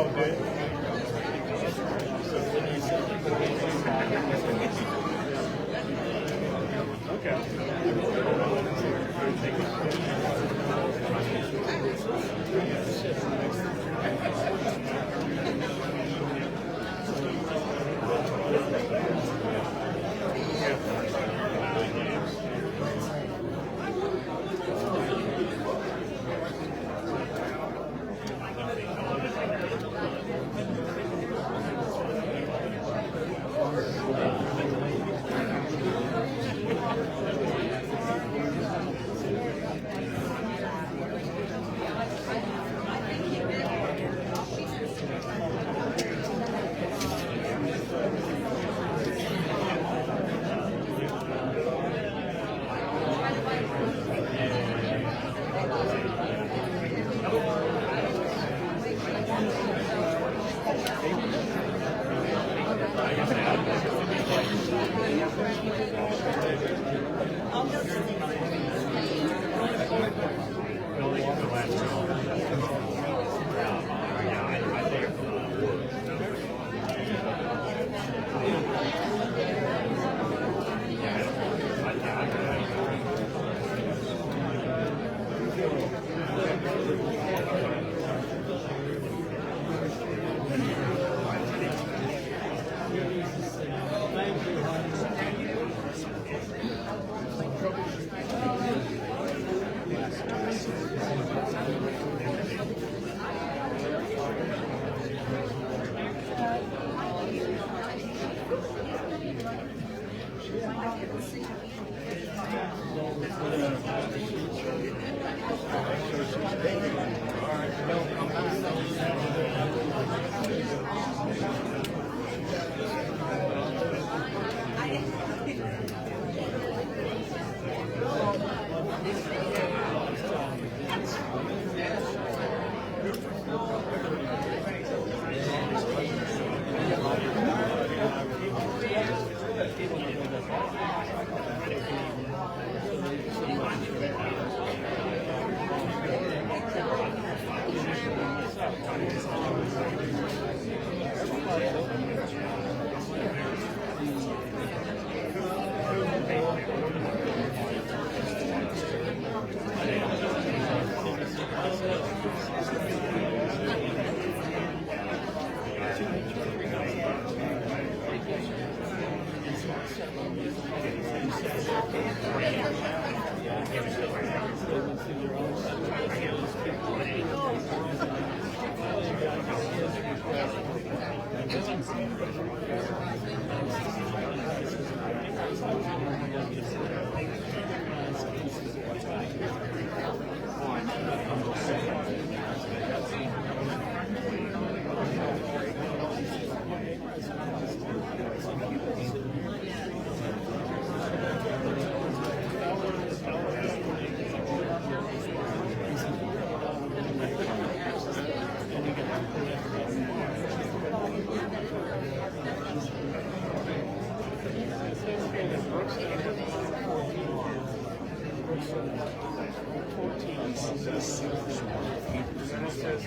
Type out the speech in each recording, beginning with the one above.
Oh, good.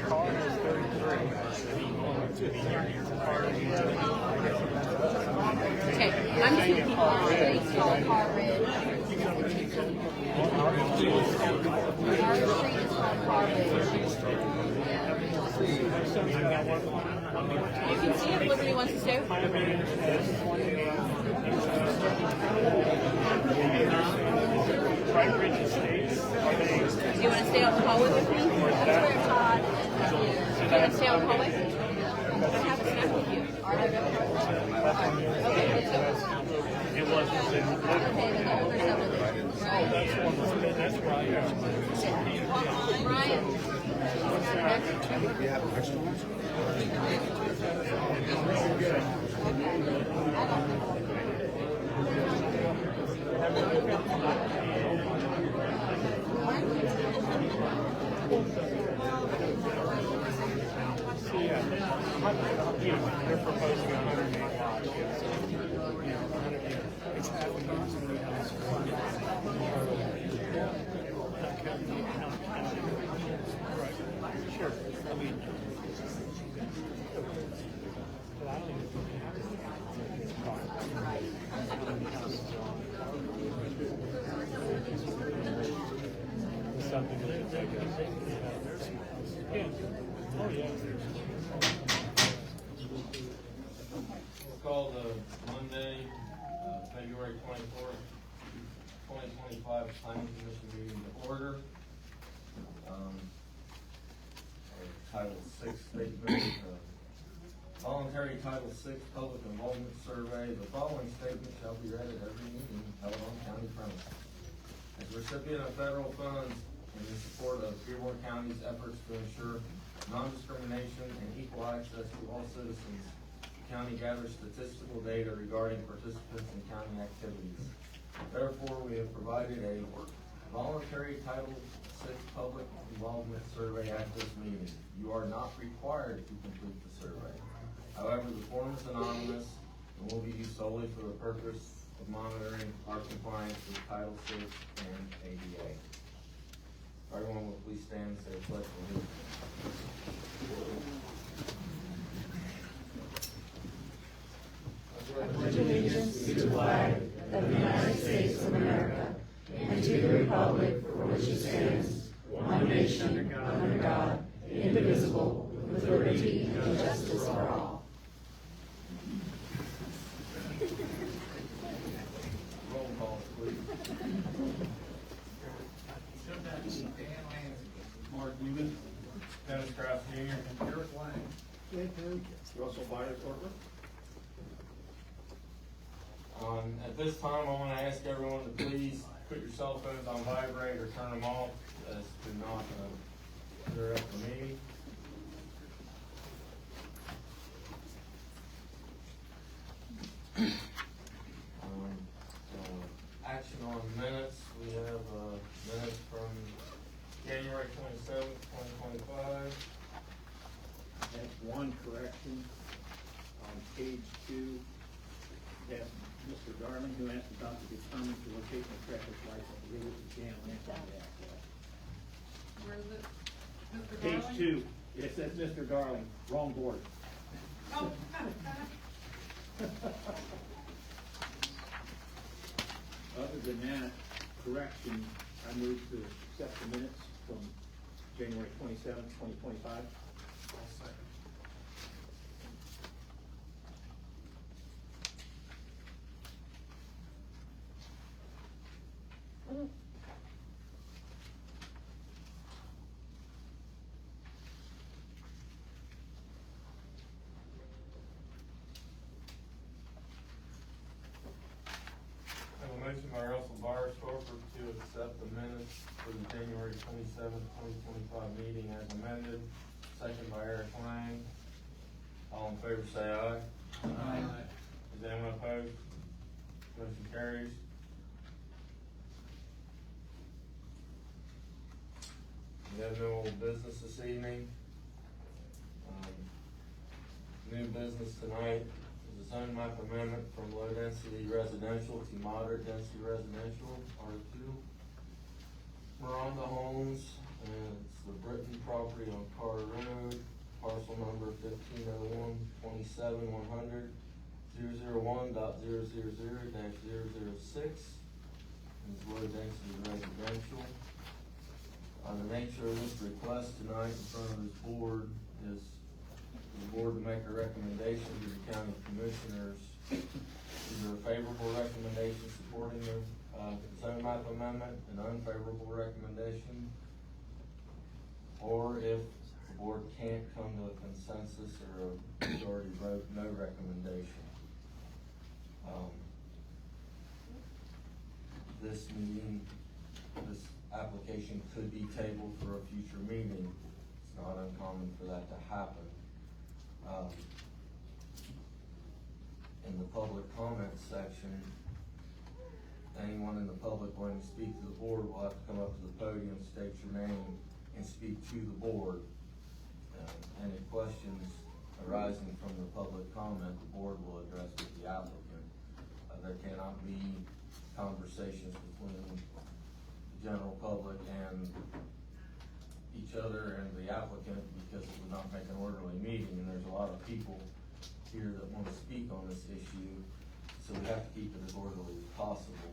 Carr is 33. Okay, I'm just going to keep on the tall Carr Ridge. Our street is called Carr Ridge. You can see if Liberty wants to stay. Do you want to stay out in the hallway with me? That's where Todd. Do you want to stay out in the hallway? I have a snack with you. Okay, let's go. It wasn't in the Okay, then the older stuff with it. that's right. Brian. We have an extra one? They're proposing 108 lots. It's sure. I mean, But I don't even think they have something that looks like yeah. Oh yeah. We'll call the Monday, February 24th, 2025 Planning Commission meeting to order. Our Title VI statement, voluntary Title VI public involvement survey. The following statement shall be read at every meeting held on county premises. As recipient of federal funds and in support of Dearborn County's efforts to ensure non-discrimination and equal access to all citizens, the county gathers statistical data regarding participants in county activities. Therefore, we have provided a voluntary Title VI public involvement survey at this meeting. You are not required to complete the survey. However, the form is anonymous and will be used solely for the purpose of monitoring our compliance with Title VI and ADA. Everyone will please stand and say a pledge of allegiance. Pledge allegiance to the flag of the United States of America and to the republic for which it stands, one nation, under God, indivisible, with liberty and justice for all. Roll call, please. Mark Newman, Dennis Kraft Jr. Eric Lang, Russell Byers, Corporate. At this time, I want to ask everyone to please put your cell phones on vibrate or turn them off as to not interrupt the meeting. Action on minutes. We have minutes from January 27th, 2025. That's one correction on page 2. That Mr. Darling, who asked about the determine the location of traffic lights, I believe it was Jan Lampard. Where is it? Mr. Page Darling? 2, it says Mr. Darling, wrong board. Oh. Other than that correction, I move to accept the minutes from January 27th, 2025. I'll second. I have a motion by Russell Byers Corporate to accept the minutes for the January 27th, 2025 meeting as amended. Second by Eric Lang. All in favor say aye. Aye. Is anyone opposed? Motion carries. We have no old business this evening. New business tonight is a zone map amendment from low density residential to moderate density residential, R2. Miranda Homes, and it's the Britton property on Carr Road, parcel number 1501-27-100, 001.000-006, and it's low density residential. The nature of this request tonight in front of this board is for the board to make a recommendation to the county commissioners, either a favorable recommendation supporting the zone map amendment, an unfavorable recommendation, or if the board can't come to a consensus or a majority vote, no recommendation. This meeting, this application could be tabled for a future meeting. It's not uncommon for that to happen. In the public comments section, anyone in the public wanting to speak to the board will have to come up to the podium, state your name, and speak to the board. Any questions arising from the public comment, the board will address with the applicant. There cannot be conversations between the general public and each other and the applicant because it would not make an orderly meeting, and there's a lot of people here that wanna speak on this issue, so we have to keep it as orderly as possible.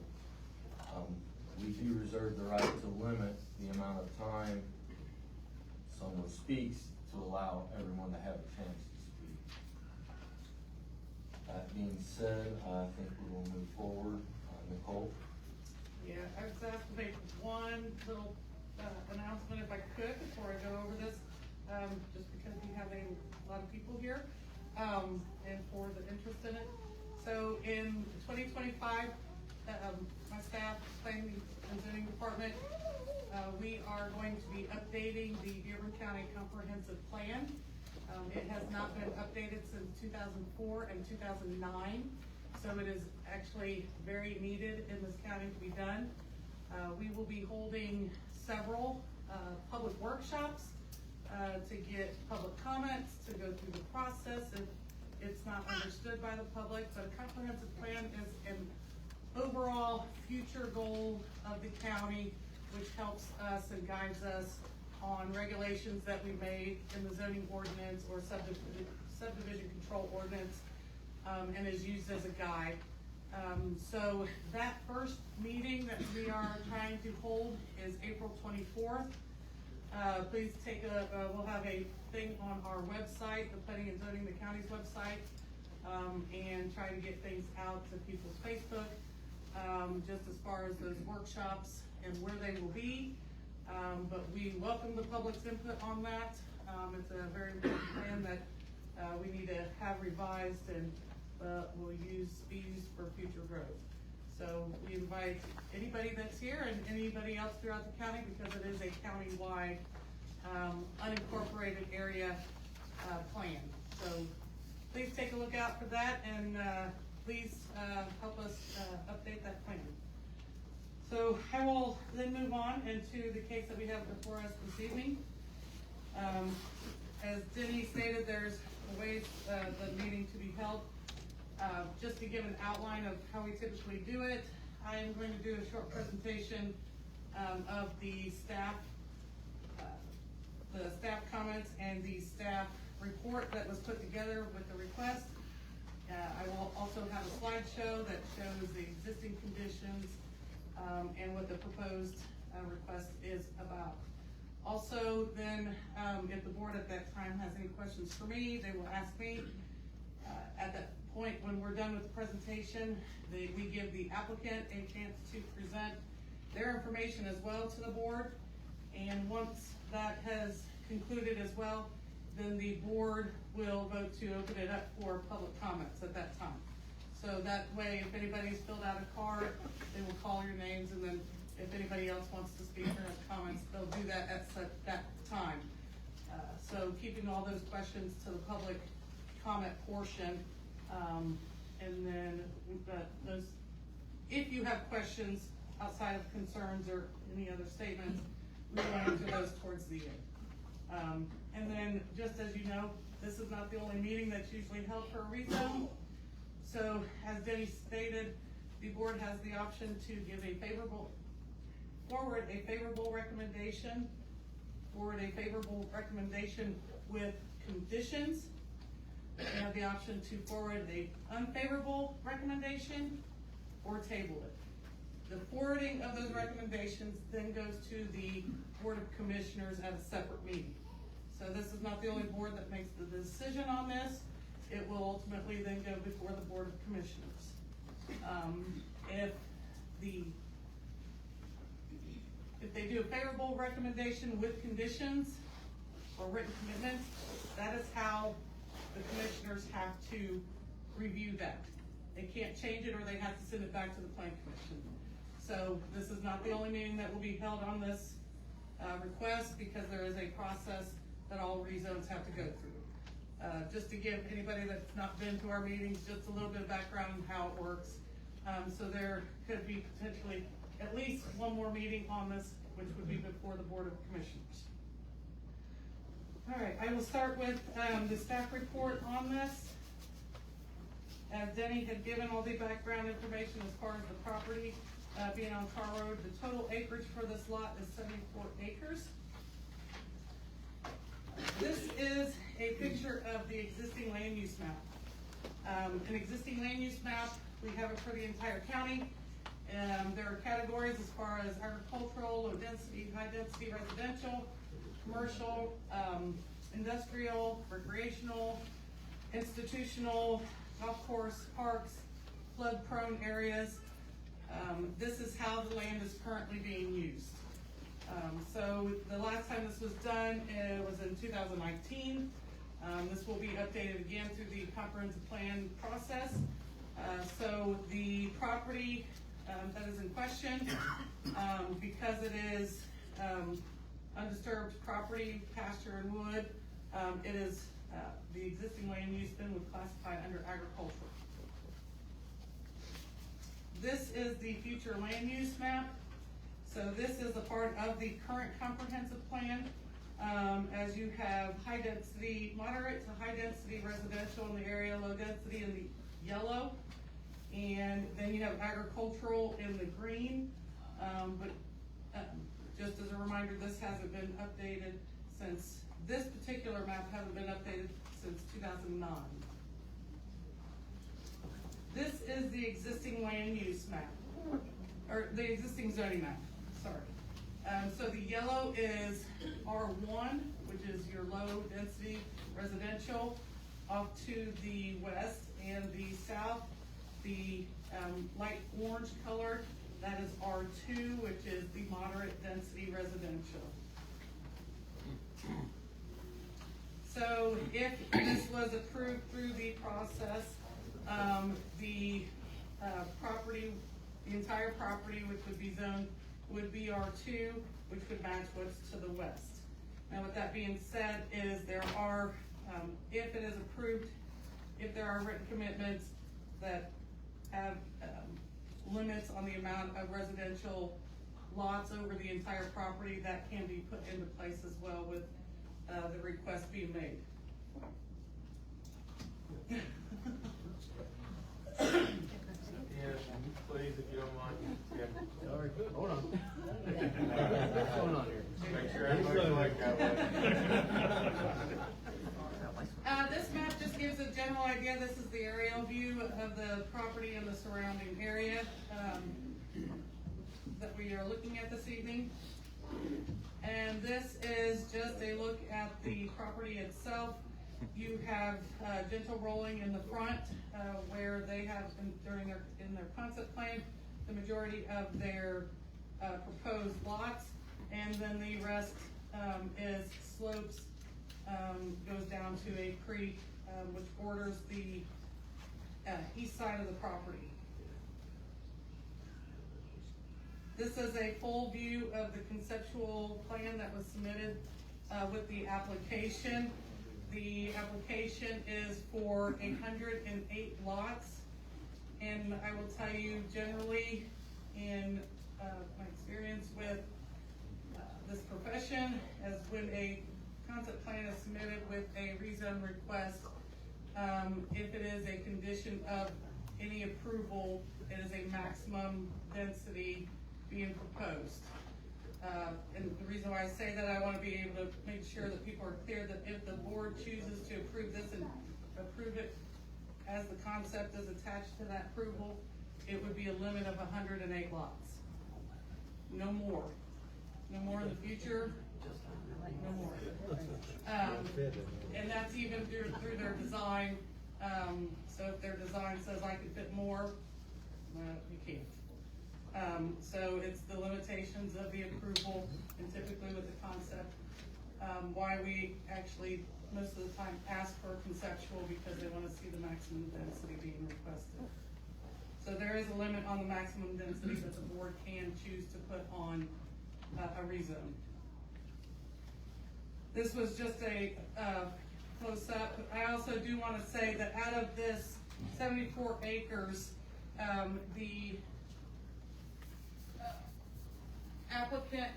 We do reserve the right to limit the amount of time someone speaks to allow everyone to have a chance to speak. That being said, I think we will move forward. Nicole? Yeah, I was asked to make one little, announcement if I could before I go over this, just because we have a lot of people here, and for the interest in it. So in 2025, my staff, planning and zoning department, we are going to be updating the Dearborn County Comprehensive Plan. It has not been updated since 2004 and 2009, so it is actually very needed in this county to be done. We will be holding several public workshops to get public comments, to go through the process if it's not understood by the public. But a comprehensive plan is an overall future goal of the county, which helps us and guides us on regulations that we made in the zoning ordinance or subdivision control ordinance, and is used as a guide. So that first meeting that we are trying to hold is April 24th. Please we'll have a thing on our website, the Planning and Zoning, the county's website, and try to get things out to people's Facebook, just as far as those workshops and where they will be. But we welcome the public's input on that. It's a very important plan that we need to have revised and will be used for future growth. So we invite anybody that's here and anybody else throughout the county, because it is a county-wide, unincorporated area plan. So please take a look out for that, and please help us update that plan. So I will then move on into the case that we have before us this evening. As Denny stated, there's ways the meeting to be held. Just to give an outline of how we typically do it, I am going to do a short presentation of the staff comments and the staff report that was put together with the request. I will also have a slideshow that shows the existing conditions and what the proposed request is about. Also, then, if the board at that time has any questions for me, they will ask me. At that point, when we're done with the presentation, we give the applicant a chance to present their information as well to the board. And once that has concluded as well, then the board will vote to open it up for public comments at that time. So that way, if anybody's filled out a card, they will call your names, and then if anybody else wants to speak or have comments, they'll do that at that time. So keeping all those questions to the public comment portion, and then we've got those. If you have questions outside of concerns or any other statements, we will answer those towards the end. And then, just as you know, this is not the only meeting that's usually held for a rezone. So, as Denny stated, the board has the option to give a favorable recommendation, with conditions. They have the option to forward a unfavorable recommendation or table it. The forwarding of those recommendations then goes to the Board of Commissioners at a separate meeting. So this is not the only board that makes the decision on this. It will ultimately then go before the Board of Commissioners. If they do a favorable recommendation with conditions or written commitments, that is how the commissioners have to review that. They can't change it, or they have to send it back to the Plan Commission. So this is not the only meeting that will be held on this request, because there is a process that all rezones have to go through. Just to give anybody that's not been to our meetings just a little bit of background on how it works. So there could be potentially at least one more meeting on this, which would be before the Board of Commissioners. All right, I will start with the staff report on this. As Denny had given all the background information as far as the property being on Carr Road, the total acreage for this lot is 74 acres. This is a picture of the existing land use map. An existing land use map, we have it for the entire county. There are categories as far as agricultural, low density, high density residential, commercial, industrial, recreational, institutional, golf course, parks, flood prone areas. This is how the land is currently being used. So the last time this was done, it was in 2019. This will be updated again through the comprehensive plan process. So the property that is in question, because it is undisturbed property, pasture and wood, it is the existing land use then would classify under agricultural. This is the future land use map. So this is a part of the current comprehensive plan. As you have high density, moderate to high density residential in the area, low density in the yellow. And then you have agricultural in the green. Just as a reminder, this hasn't been updated since, this particular map hasn't been updated since 2009. This is the existing land use map, or the existing zoning map, sorry. So the yellow is R1, which is your low density residential, off to the west, and the south, the light orange color, that is R2, which is the moderate density residential. So if this was approved through the process, the property, the entire property, which would be zoned, would be R2, which would match what's to the west. Now, with that being said, is there are, if it is approved, if there are written commitments that have limits on the amount of residential lots over the entire property, that can be put into place as well with the request being made. Yes, please, if you don't mind. Yeah. All right, hold on. What's going on here? Make sure everybody's like that one. This map just gives a general idea. This is the aerial view of the property and the surrounding area that we are looking at this evening. And this is just a look at the property itself. You have gentle rolling in the front, where they have in their concept plan the majority of their proposed lots, and then the rest is slopes, goes down to a creek which borders the east side of the property. This is a full view of the conceptual plan that was submitted with the application. The application is for 108 lots, and I will tell you generally in my experience with this profession, as when a concept plan is submitted with a rezone request, if it is a condition of any approval, it is a maximum density being proposed. And the reason why I say that, I want to be able to make sure that people are clear that if the board chooses to approve this and approve it as the concept is attached to that approval, it would be a limit of 108 lots. No more. No more in the future. No more. And that's even through their design. So if their design says I could fit more, you can't. So it's the limitations of the approval, and typically with the concept, why we actually most of the time ask for conceptual, because they want to see the maximum density being requested. So there is a limit on the maximum density that the board can choose to put on a rezone. This was just a close up. I also do want to say that out of this 74 acres, the applicant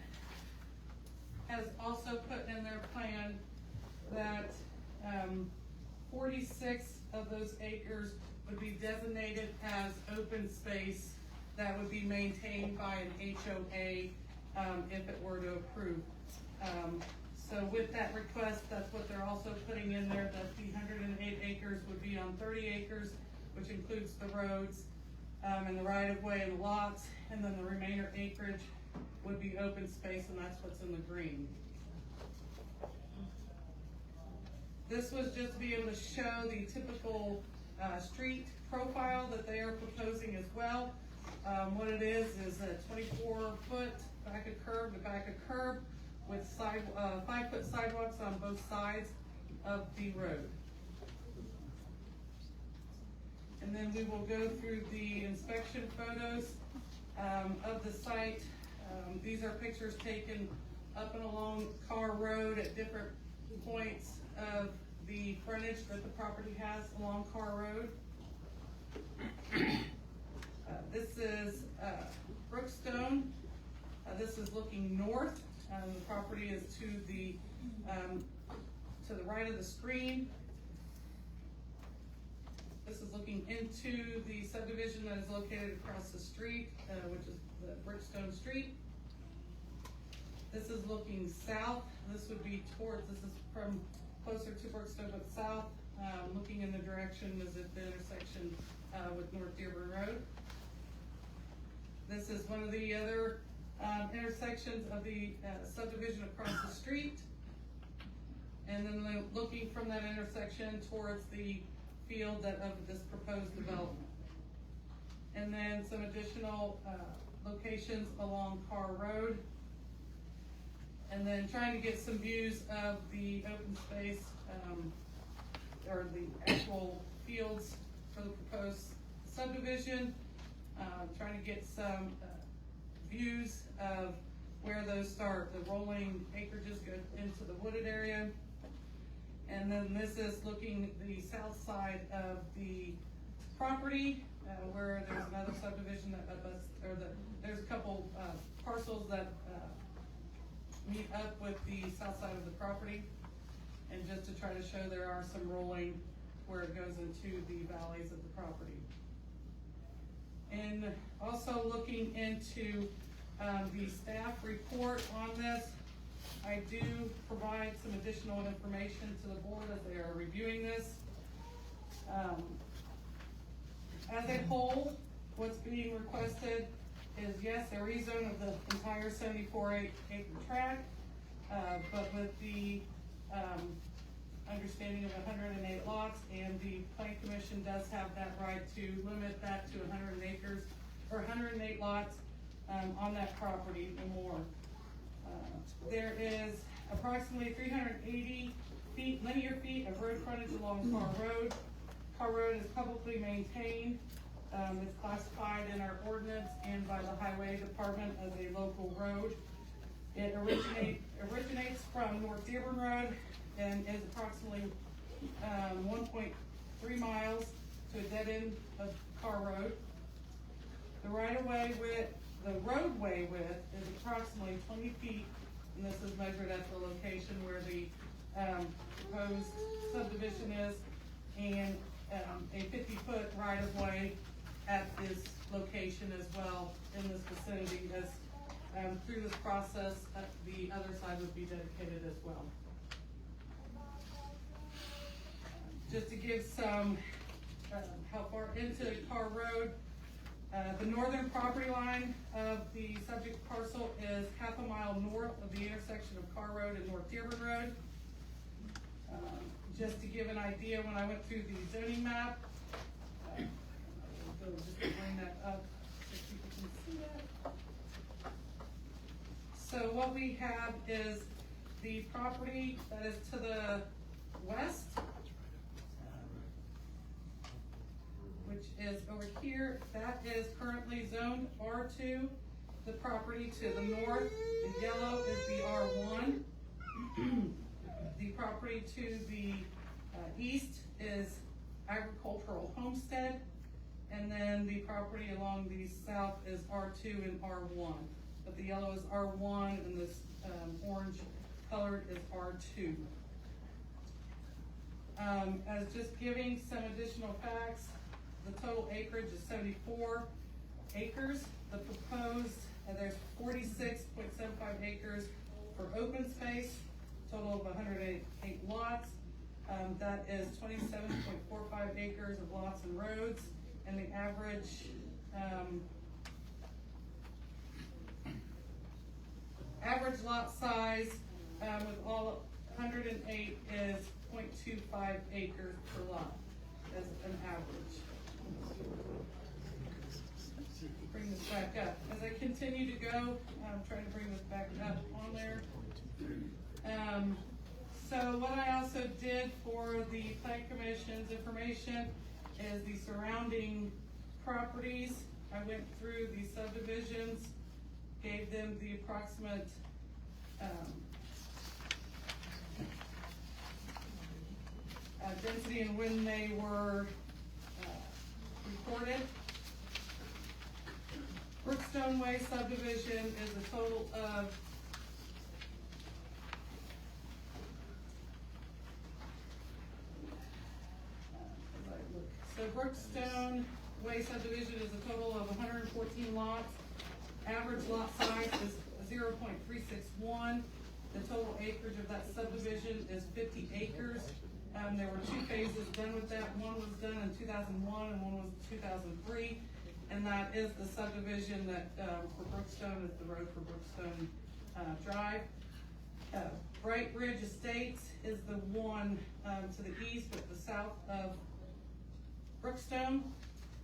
has also put in their plan that 46 of those acres would be designated as open space that would be maintained by an HOA if it were to approve. So with that request, that's what they're also putting in there, that the 108 acres would be on 30 acres, which includes the roads, and the right-of-way and the lots, and then the remainder acreage would be open space, and that's what's in the green. This was just to be able to show the typical street profile that they are proposing as well. What it is a 24-foot back of curb to back of curb with 5-foot sidewalks on both sides of the road. And then we will go through the inspection photos of the site. These are pictures taken up and along Carr Road at different points of the frontage that the property has along Carr Road. This is Brookstone. This is looking north. The property is to the right of the screen. This is looking into the subdivision that is located across the street, which is the Brookstone Street. This is looking south. This would be towards, this is from closer to Brookstone but south, looking in the direction as if the intersection with North Dearborn Road. This is one of the other intersections of the subdivision across the street. And then looking from that intersection towards the field of this proposed development. And then some additional locations along Carr Road. And then trying to get some views of the open space, or the actual fields for the proposed subdivision. Trying to get some views of where those start. The rolling acreages go into the wooded area. And then this is looking the south side of the property, where there's another subdivision there's a couple parcels that meet up with the south side of the property. And just to try to show there are some rolling where it goes into the valleys of the property. And also looking into the staff report on this, I do provide some additional information to the board as they are reviewing this. As a whole, what's being requested is, yes, a rezone of the entire 74-acre tract, but with the understanding of 108 lots, and the Planning Commission does have that right to limit that to 100 acres, or 108 lots on that property or more. There is approximately 380 linear feet of road frontage along Carr Road. Carr Road is publicly maintained. It's classified in our ordinance and by the Highway Department as a local road. It originates from North Dearborn Road and is approximately 1.3 miles to a dead end of Carr Road. The roadway width is approximately 20 feet, and this is measured at the location where the proposed subdivision is, and a 50-foot right-of-way at this location as well in this vicinity. As through this process, the other side would be dedicated as well. Just to give some how far into Carr Road. The northern property line of the subject parcel is half a mile north of the intersection of Carr Road and North Dearborn Road. Just to give an idea, when I went through the zoning map, just to bring that up so people can see that. So what we have is the property that is to the west, which is over here. That is currently zoned R2. The property to the north, the yellow, is the R1. The property to the east is agricultural homestead, and then the property along the south is R2 and R1. But the yellow is R1 and this orange colored is R2. As just giving some additional facts, the total acreage is 74 acres. The proposed, there's 46.75 acres for open space, total of 108 lots. That is 27.45 acres of lots and roads, and the average, average lot size, with all 108 is 0.25 acres per lot as an average. Bring this back up. As I continue to go, I'm trying to bring this back up on there. So what I also did for the Plan Commission's information is the surrounding properties. I went through the subdivisions, gave them the approximate density and when they were recorded. Brookstone Way subdivision is a total of Brookstone Way subdivision is a total of 114 lots. Average lot size is 0.361. The total acreage of that subdivision is 50 acres. There were two phases done with that. One was done in 2001 and one was 2003. And that is the subdivision that, for Brookstone, is the road for Brookstone Drive. Bright Ridge Estates is the one to the east but the south of Brookstone.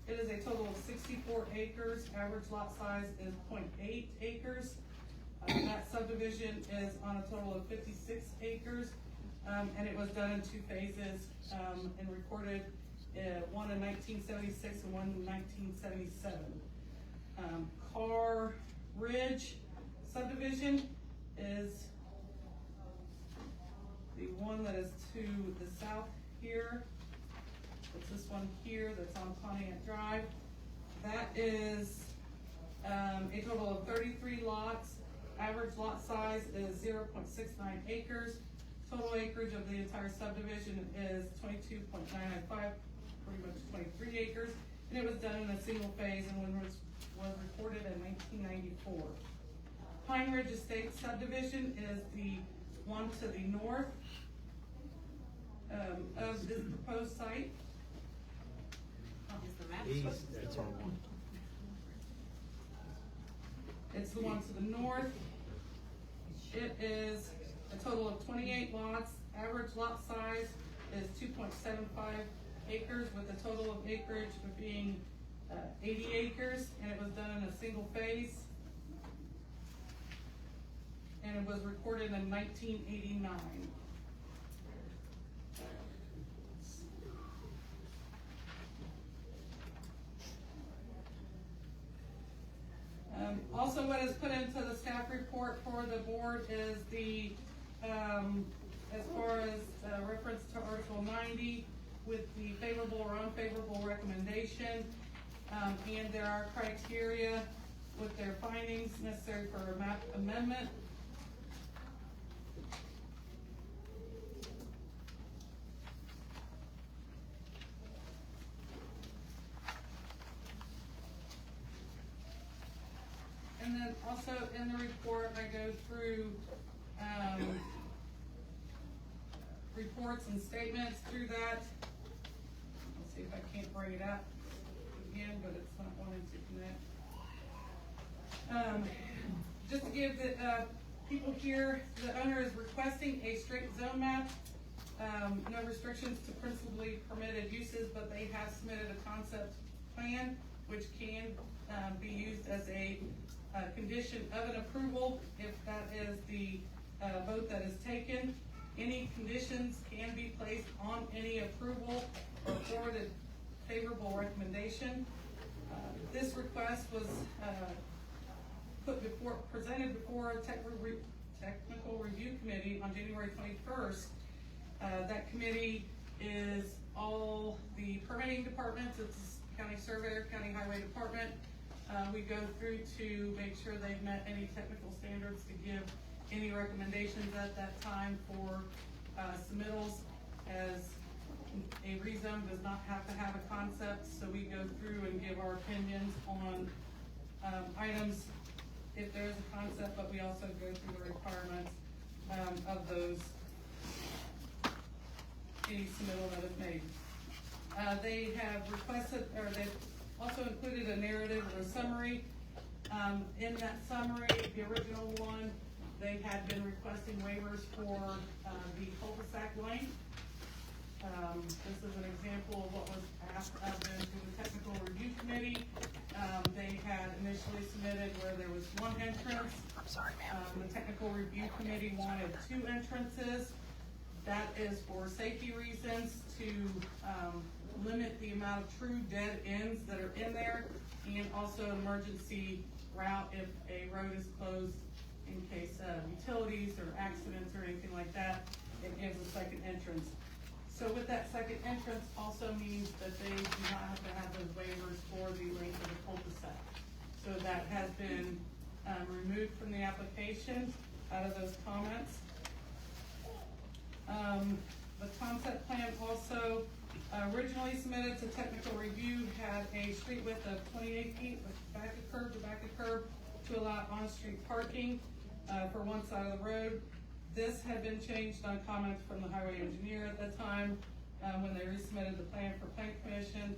It is a total of 64 acres. Average lot size is 0.8 acres. That subdivision is on a total of 56 acres, and it was done in two phases and recorded, one in 1976 and one in 1977. Carr Ridge subdivision is the one that is to the south here. It's this one here that's on Pontiac Drive. That is a total of 33 lots. Average lot size is 0.69 acres. Total acreage of the entire subdivision is 22.995, pretty much 23 acres. And it was done in a single phase and was recorded in 1994. Pine Ridge Estate subdivision is the one to the north of this proposed site. Is the map That's our one. It's the one to the north. It is a total of 28 lots. Average lot size is 2.75 acres with a total of acreage of being 80 acres, and it was done in a single phase. And it was recorded in 1989. Also, what is put into the staff report for the board is the, as far as reference to Article 90 with the favorable or unfavorable recommendation, and there are criteria with their findings necessary for a map amendment. And then also in the report, I go through reports and statements through that. Let's see if I can't bring it up again, but it's not wanting to connect. Just to give the people here, the owner is requesting a straight zone map. No restrictions to principally permitted uses, but they have submitted a concept plan, which can be used as a condition of an approval if that is the vote that is taken. Any conditions can be placed on any approval or forwarded favorable recommendation. This request was presented before a technical review committee on January 21st. That committee is all the permitting departments. It's county surveyor, county highway department. We go through to make sure they've met any technical standards to give any recommendations at that time for submittals, as a rezone does not have to have a concept, so we go through and give our opinions on items if there is a concept, but we also go through the requirements of those, any submittal that is made. They have requested, or they've also included a narrative or a summary. In that summary, the original one, they had been requesting waivers for the cul-de-sac length. This is an example of what was asked of them through the technical review committee. They had initially submitted where there was one entrance. I'm sorry, ma'am. The technical review committee wanted 2 entrances. That is for safety reasons, to limit the amount of true dead ends that are in there, and also an emergency route if a road is closed in case of utilities or accidents or anything like that. It gives a second entrance. So with that second entrance also means that they do not have to have those waivers for the length of the cul-de-sac. So that has been removed from the application out of those comments. The concept plan also originally submitted to technical review had a street width of 28 feet with back of curb to back of curb to allow on-street parking for one side of the road. This had been changed on comments from the highway engineer at that time when they resubmitted the plan for plan commission,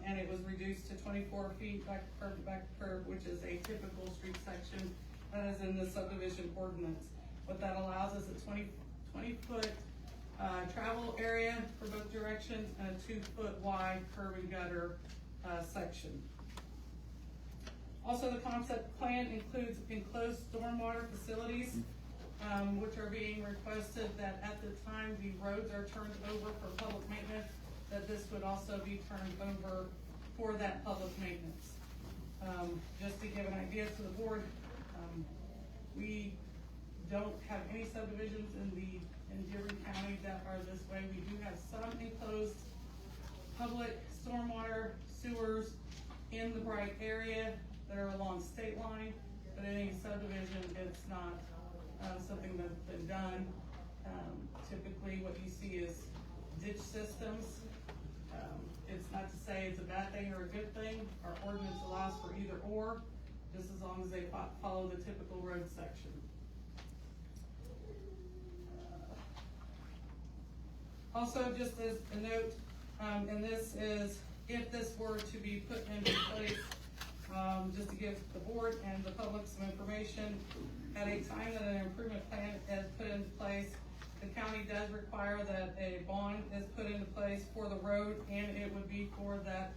and it was reduced to 24 feet back to back curb, which is a typical street section that is in the subdivision ordinance. What that allows is a 20-foot travel area for both directions and a 2-foot wide curb and gutter section. Also, the concept plan includes enclosed stormwater facilities, which are being requested that at the time the roads are turned over for public maintenance, that this would also be turned over for that public maintenance. Just to give an idea to the board, we don't have any subdivisions in Dearborn County that are this way. We do have some enclosed public stormwater sewers in the Bright area that are along state line, but in any subdivision, it's not something that's been done. Typically what you see is ditch systems. It's not to say it's a bad thing or a good thing. Our ordinance allows for either or, just as long as they follow the typical road section. Also, just as a note, and this is, if this were to be put into place, just to give the board and the public some information, at a time that an improvement plan is put into place, the county does require that a bond is put into place for the road, and it would be for that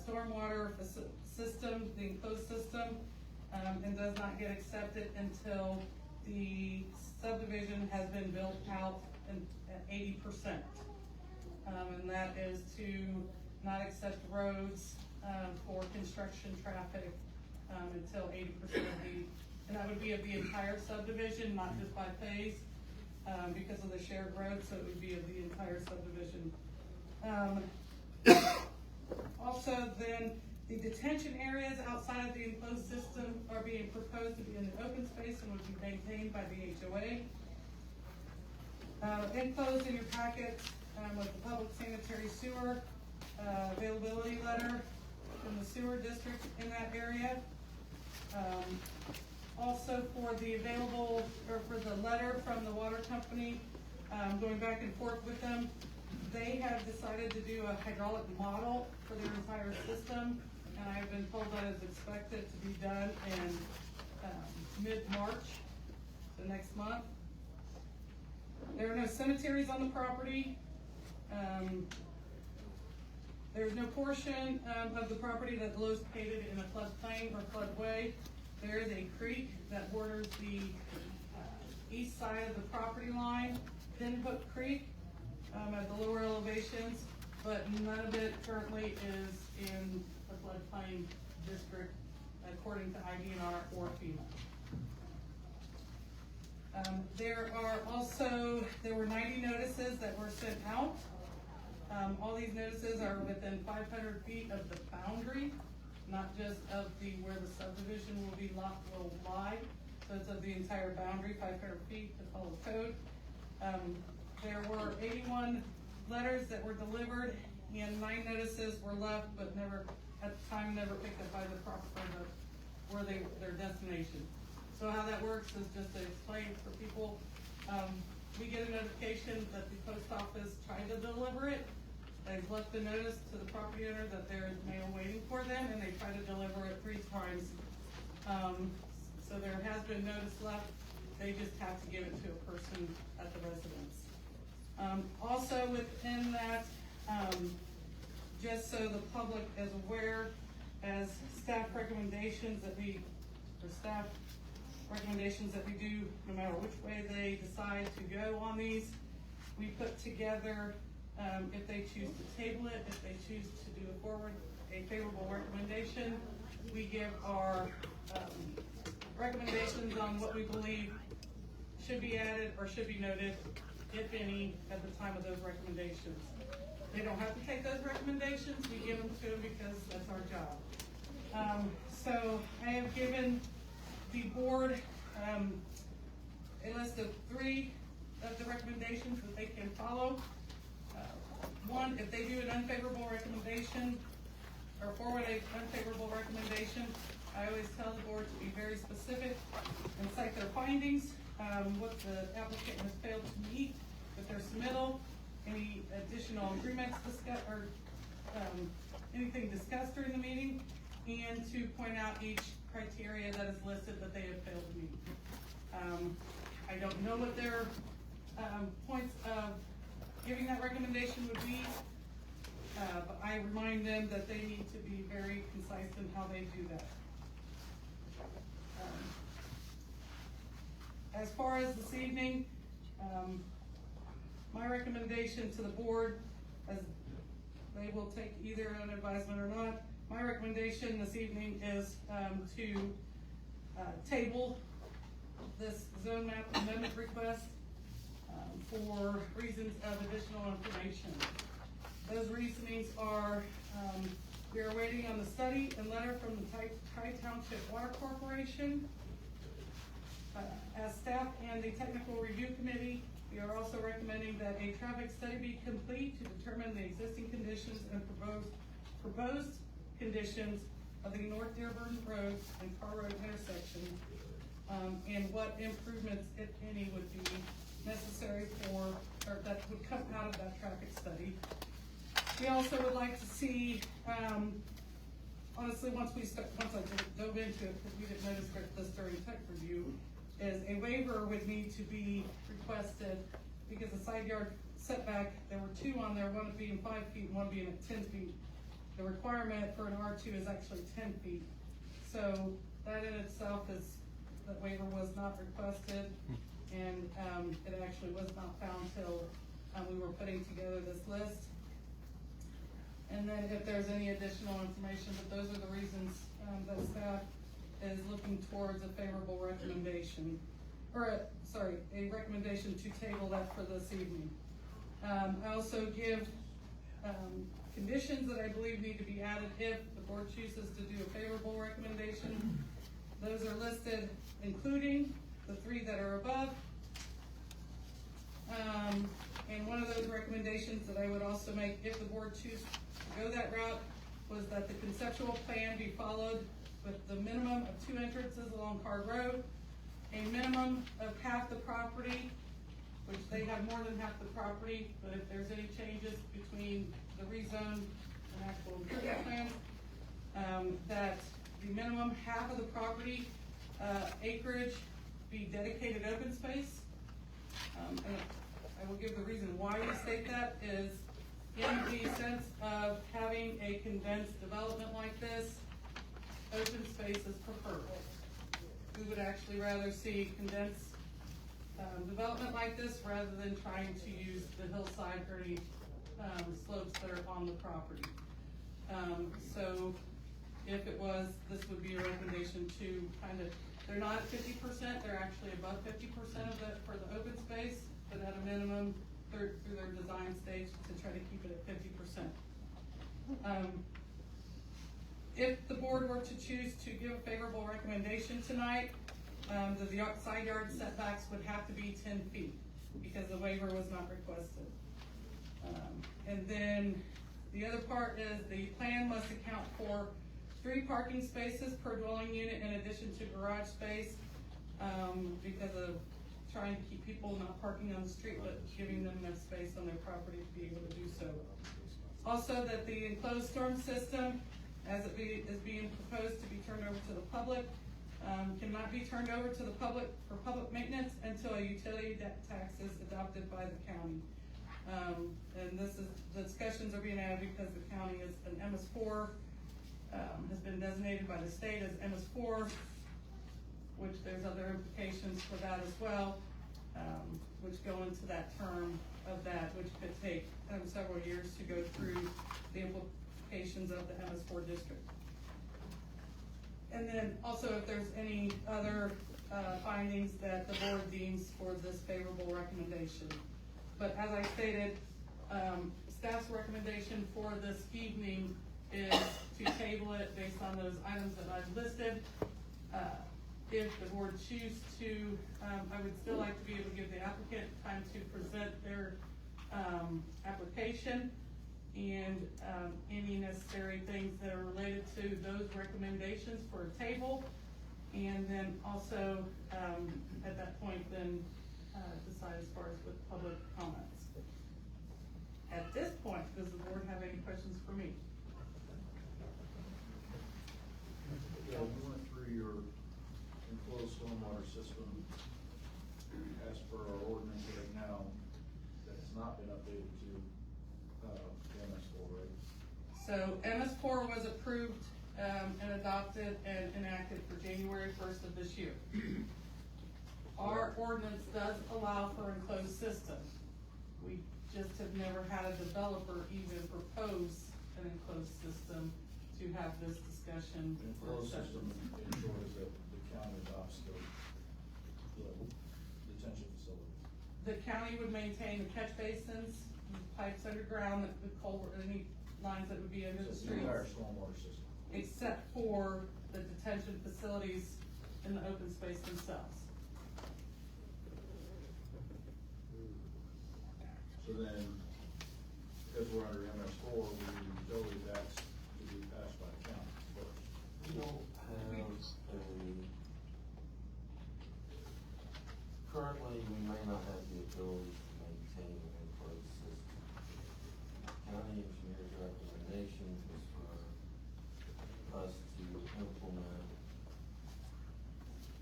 stormwater system, the enclosed system, and does not get accepted until the subdivision has been built out at 80%. And that is to not accept roads for construction traffic until 80% of the, and that would be of the entire subdivision, not just by phase, because of the shared road, so it would be of the entire subdivision. Also then, the detention areas outside of the enclosed system are being proposed to be in the open space and would be maintained by the HOA. Enclosed in your packet with the public sanitary sewer availability letter from the sewer district in that area. Also for the available, or for the letter from the water company, going back and forth with them, they have decided to do a hydraulic model for their entire system, and I've been told that is expected to be done in mid-March, so next month. There are no cemeteries on the property. There's no portion of the property that's located in a floodplain or floodway. There is a creek that borders the east side of the property line, Pinhook Creek, at the lower elevations, but none of it currently is in the floodplain district according to IDNR or FEMA. There were 90 notices that were sent out. All these notices are within 500 feet of the boundary, not just of where the subdivision will lie. So it's of the entire boundary, 500 feet to follow code. There were 81 letters that were delivered, and 9 notices were left, but never, at the time, never picked up by the proper, where their destination. So how that works is just to explain for people, we get a notification that the post office tried to deliver it. They've left a notice to the property owner that there is mail waiting for them, and they tried to deliver it 3 times. So there has been notice left, they just have to give it to a person at the residence. Also within that, just so the public is aware, as staff recommendations that we do, no matter which way they decide to go on these, we put together, if they choose to table it, if they choose to do a favorable recommendation, we give our recommendations on what we believe should be added or should be noted, if any, at the time of those recommendations. They don't have to take those recommendations, we give them to them because that's our job. So I have given the board a list of 3 of the recommendations that they can follow. 1, if they do an unfavorable recommendation or forward an unfavorable recommendation, I always tell the board to be very specific and cite their findings, what the applicant has failed to meet with their submittal, any additional agreements discussed, or anything discussed during the meeting, and to point out each criteria that is listed that they have failed to meet. I don't know what their points of giving that recommendation would be, but I remind them that they need to be very concise in how they do that. As far as this evening, my recommendation to the board, as they will take either an advisement or not, my recommendation this evening is to table this zone map amendment request for reasons of additional information. Those reasonings are, we are waiting on the study and letter from the Tri Township Water Corporation. As staff and the technical review committee, we are also recommending that a traffic study be complete to determine the existing conditions and proposed conditions of the North Dearborn Road and Carr Road intersection, and what improvements, if any, would be necessary for, or that would come out of that traffic study. We also would like to see, honestly, once I dove into it, because we didn't notice this during tech review, is a waiver would need to be requested, because the side yard setback, there were 2 on there, one being 5 feet and one being at 10 feet. The requirement for an R2 is actually 10 feet. So that in itself is, that waiver was not requested, and it actually was not found till we were putting together this list. And then if there's any additional information, but those are the reasons that staff is looking towards a favorable recommendation, or a recommendation to table that for this evening. I also give conditions that I believe need to be added if the board chooses to do a favorable recommendation. Those are listed, including the 3 that are above. And one of those recommendations that I would also make if the board chooses to go that route was that the conceptual plan be followed with the minimum of 2 entrances along Carr Road, a minimum of half the property, which they have more than half the property, but if there's any changes between the rezone and actual improvement plans, that the minimum half of the property acreage be dedicated open space. And I will give the reason why we state that is in the sense of having a condensed development like this, open space is preferred. We would actually rather see condensed development like this rather than trying to use the hillside or any slopes that are on the property. So if it was, this would be a recommendation to kind of, they're not at 50%, they're actually above 50% of the, for the open space, but at a minimum, through their design stage to try to keep it at 50%. If the board were to choose to give a favorable recommendation tonight, the side yard setbacks would have to be 10 feet because the waiver was not requested. And then the other part is the plan must account for 3 parking spaces per dwelling unit in addition to garage space. because of trying to keep people not parking on the street, but giving them enough space on their property to be able to do so. Also, that the enclosed storm system, as it is being proposed to be turned over to the public, cannot be turned over to the public for public maintenance until a utility tax is adopted by the county. And the discussions are being had because the county is an MS4, has been designated by the state as MS4, which there's other implications for that as well, which go into that term of that, which could take several years to go through the implications of the MS4 district. And then also if there's any other findings that the board deems for this favorable recommendation. But as I stated, staff's recommendation for this evening is to table it based on those items that I've listed. If the board choose to, I would still like to be able to give the applicant time to present their application and any necessary things that are related to those recommendations for a table. And then also, at that point, then decide as far as with public comments. At this point, does the board have any questions for me? Yeah, we went through your enclosed stormwater system as per our ordinance right now, that has not been updated to, MS4, right? So MS4 was approved and adopted and enacted for January 1st of this year. Our ordinance does allow for enclosed system. We just have never had a developer even propose an enclosed system to have this discussion. The enclosed system ensures that the county adopts the detention facilities. The county would maintain the catch basins, pipes underground, the culvert, any lines that would be under the So the entire streets, stormwater system. except for the detention facilities in the open space themselves. So then, because we're under MS4, we need utility tax to be passed by the county first. We don't have currently, we may not have the ability to maintain an enclosed system. County engineer's recommendation was for us to implement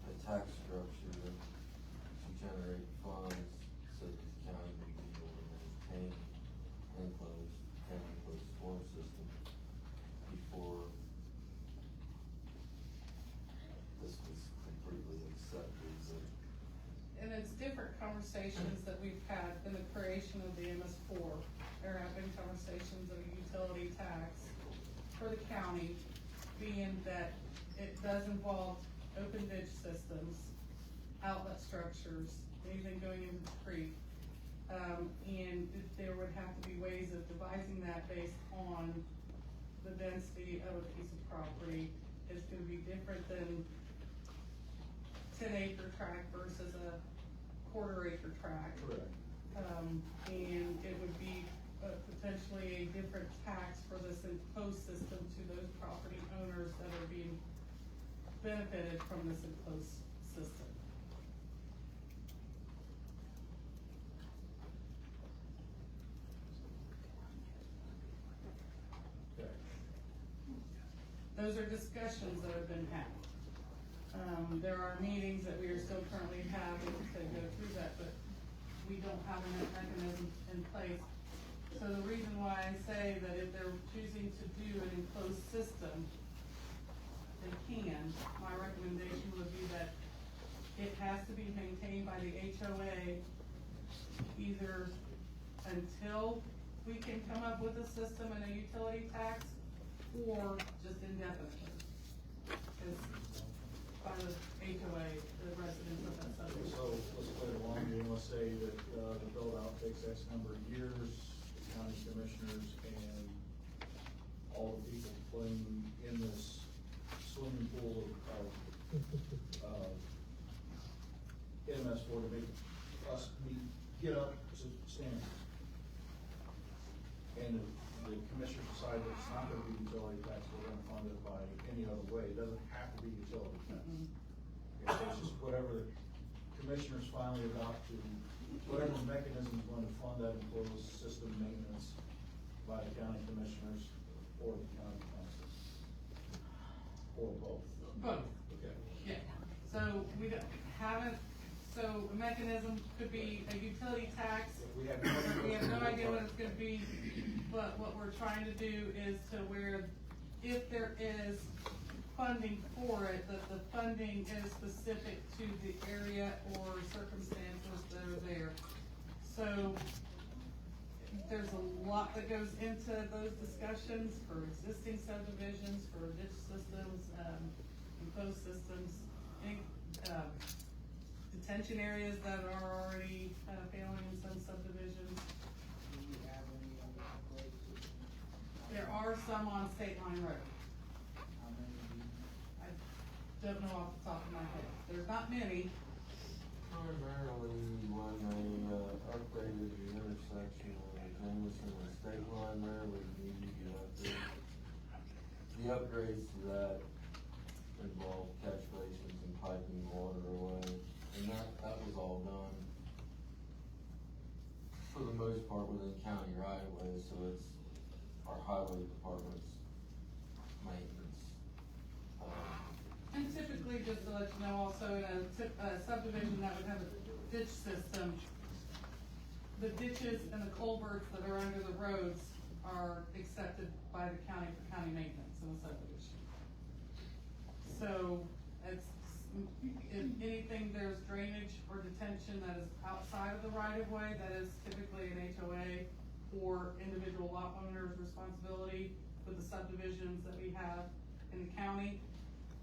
a tax structure to generate funds so that the county would be able to maintain an enclosed storm system before this was completely accepted. And it's different conversations that we've had in the creation of the MS4. There have been conversations of a utility tax for the county, being that it does involve open ditch systems, outlet structures, anything going into the creek. And there would have to be ways of devising that based on the density of a piece of property. It's gonna be different than 10-acre tract versus a quarter-acre tract. Correct. And it would be potentially a different tax for this enclosed system to those property owners that are being benefited from this enclosed system. Okay. Those are discussions that have been had. There are meetings that we are still currently having to go through that, but we don't have a mechanism in place. So the reason why I say that if they're choosing to do an enclosed system, they can. My recommendation would be that it has to be maintained by the HOA either until we can come up with a system and a utility tax, or just indefinitely. It's by the HOA, the residents of that subdivision. So let's play the long game. Let's say that the build out takes X number of years, the county commissioners and all the people playing in this swimming pool of MS4 to make us get up to standards. And if the commissioners decide that it's not gonna be utility tax, we're gonna fund it by any other way. It doesn't have to be utility tax. Okay, it's just whatever the commissioners finally adopt to, whatever mechanism is going to fund that enclosed system maintenance by the county commissioners or the county council. Or both. Both. Okay. Yeah, so we haven't, so a mechanism could be a utility tax. We have We have no idea what it's gonna be, but what we're trying to do is to where if there is funding for it, that the funding is specific to the area or circumstances that are there. So there's a lot that goes into those discussions for existing subdivisions, for ditch systems, enclosed systems, any, detention areas that are already, failing in some subdivisions. There are some on State Line Road. I don't know off the top of my head. There's not many. Primarily when they, upgraded the intersection of Jameson and State Line there, we need to get up there. The upgrades to that involve catch basins and piping water away, and that was all done for the most part within county right of way, so it's our highway department's maintenance. And typically, just to let you know, also in a subdivision that would have a ditch system, the ditches and the culverts that are under the roads are accepted by the county for county maintenance in the subdivision. So, it's, if anything, there's drainage or detention that is outside of the right of way, that is typically an HOA or individual lot owner's responsibility for the subdivisions that we have in the county.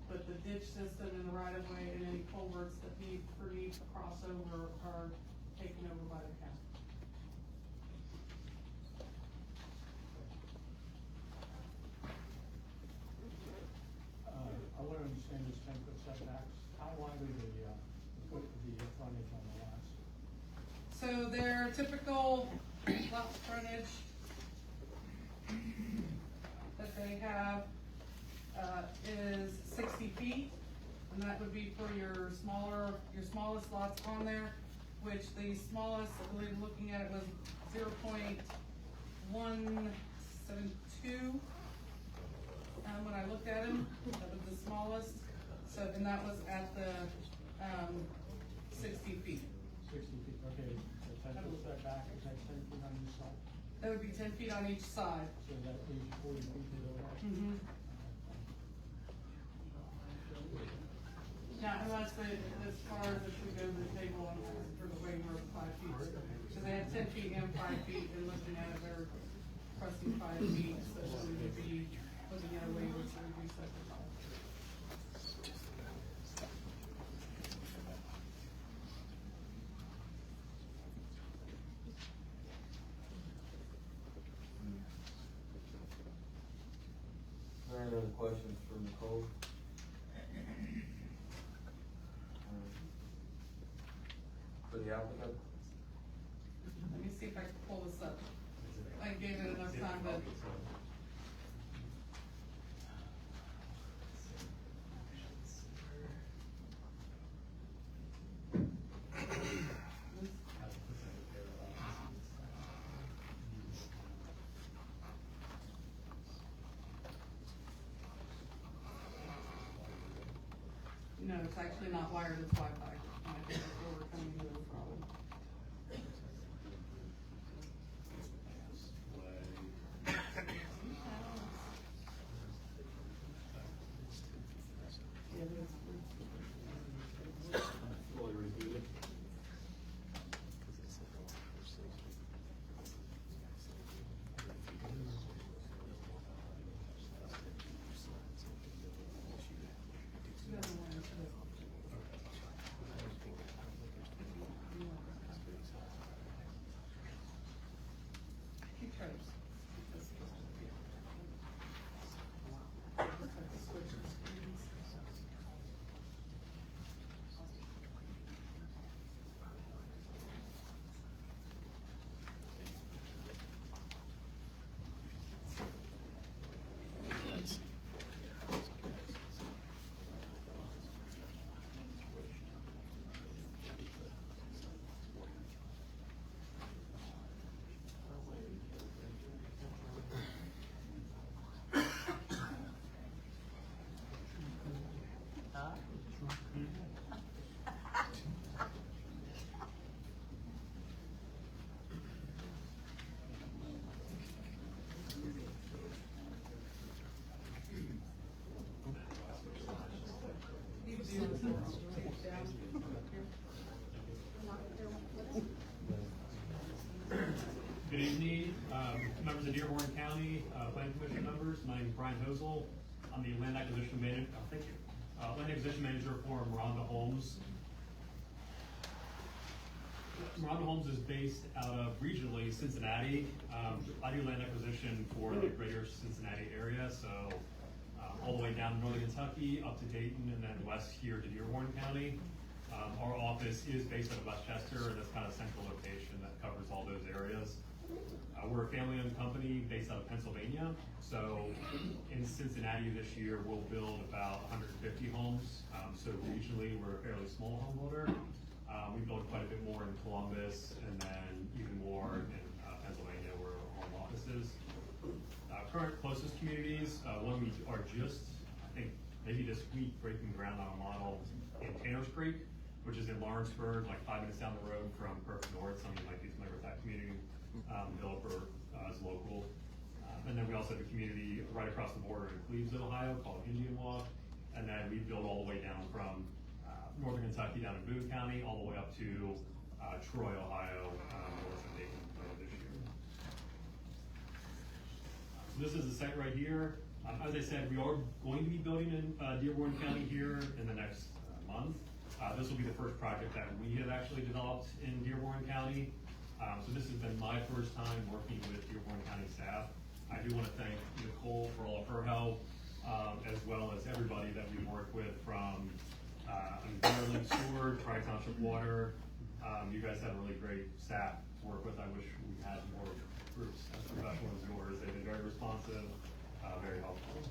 But the ditch system in the right of way and any culverts that need to cross over are taken over by the county. I want to understand this 10-foot setbacks. How wide are the frontage on the lots? So their typical lot frontage that they have, is 60 feet, and that would be for your smallest lots on there, which the smallest, I believe, looking at it was 0.172. When I looked at them, that was the smallest, so, and that was at the, 60 feet. 60 feet, okay. So 10-foot setback, is that 10 feet on each side? That would be 10 feet on each side. So that leaves 40 feet to the left? Mm-hmm. Now, unless they, as far as if we go to the table and ask for the waiver of 5 feet, so they have 10 feet and 5 feet, and looking at it, they're requesting 5 feet, so we would be looking at a waiver to reduce that to 5. Any other questions for Nicole? For the applicant? Let me see if I can pull this up. I gave it enough time, but. No, it's actually not wired, it's Wi-Fi. I think that's where we're coming into the problem. Keep trace. evening, members of Dearborn County, Planning Commission members. My name is Brian Hosel. I'm the Land Acquisition Manager, Land Acquisition Manager for Miranda Homes. Miranda Homes is based out of regionally Cincinnati. I do land acquisition for the greater Cincinnati area, so all the way down to northern Kentucky, up to Dayton, and then west here to Dearborn County. Our office is based out of Westchester, and that's kind of a central location that covers all those areas. We're a family-owned company based out of Pennsylvania. So in Cincinnati this year, we'll build about 150 homes. So regionally, we're a fairly small home builder. We build quite a bit more in Columbus, and then even more in Pennsylvania, where our home office is. Current closest communities, one we are just, I think, maybe this week, breaking ground on a model in Tanner's Creek, which is in Lawrenceburg, like 5 minutes down the road from Perfect North. Some of you might be familiar with that community. Developer is local. And then we also have a community right across the border in Cleveland, Ohio, called Indian Walk. And then we build all the way down from northern Kentucky down in Boone County, all the way up to Troy, Ohio, north of Dayton this year. So this is the site right here. As I said, we are going to be building in Dearborn County here in the next month. This will be the first project that we have actually developed in Dearborn County. So this has been my first time working with Dearborn County staff. I do want to thank Nicole for all of her help, as well as everybody that we work with from Environment Sewer, Tri-Township Water. You guys have a really great staff to work with. I wish we had more groups as professional as yours. They've been very responsive, very helpful.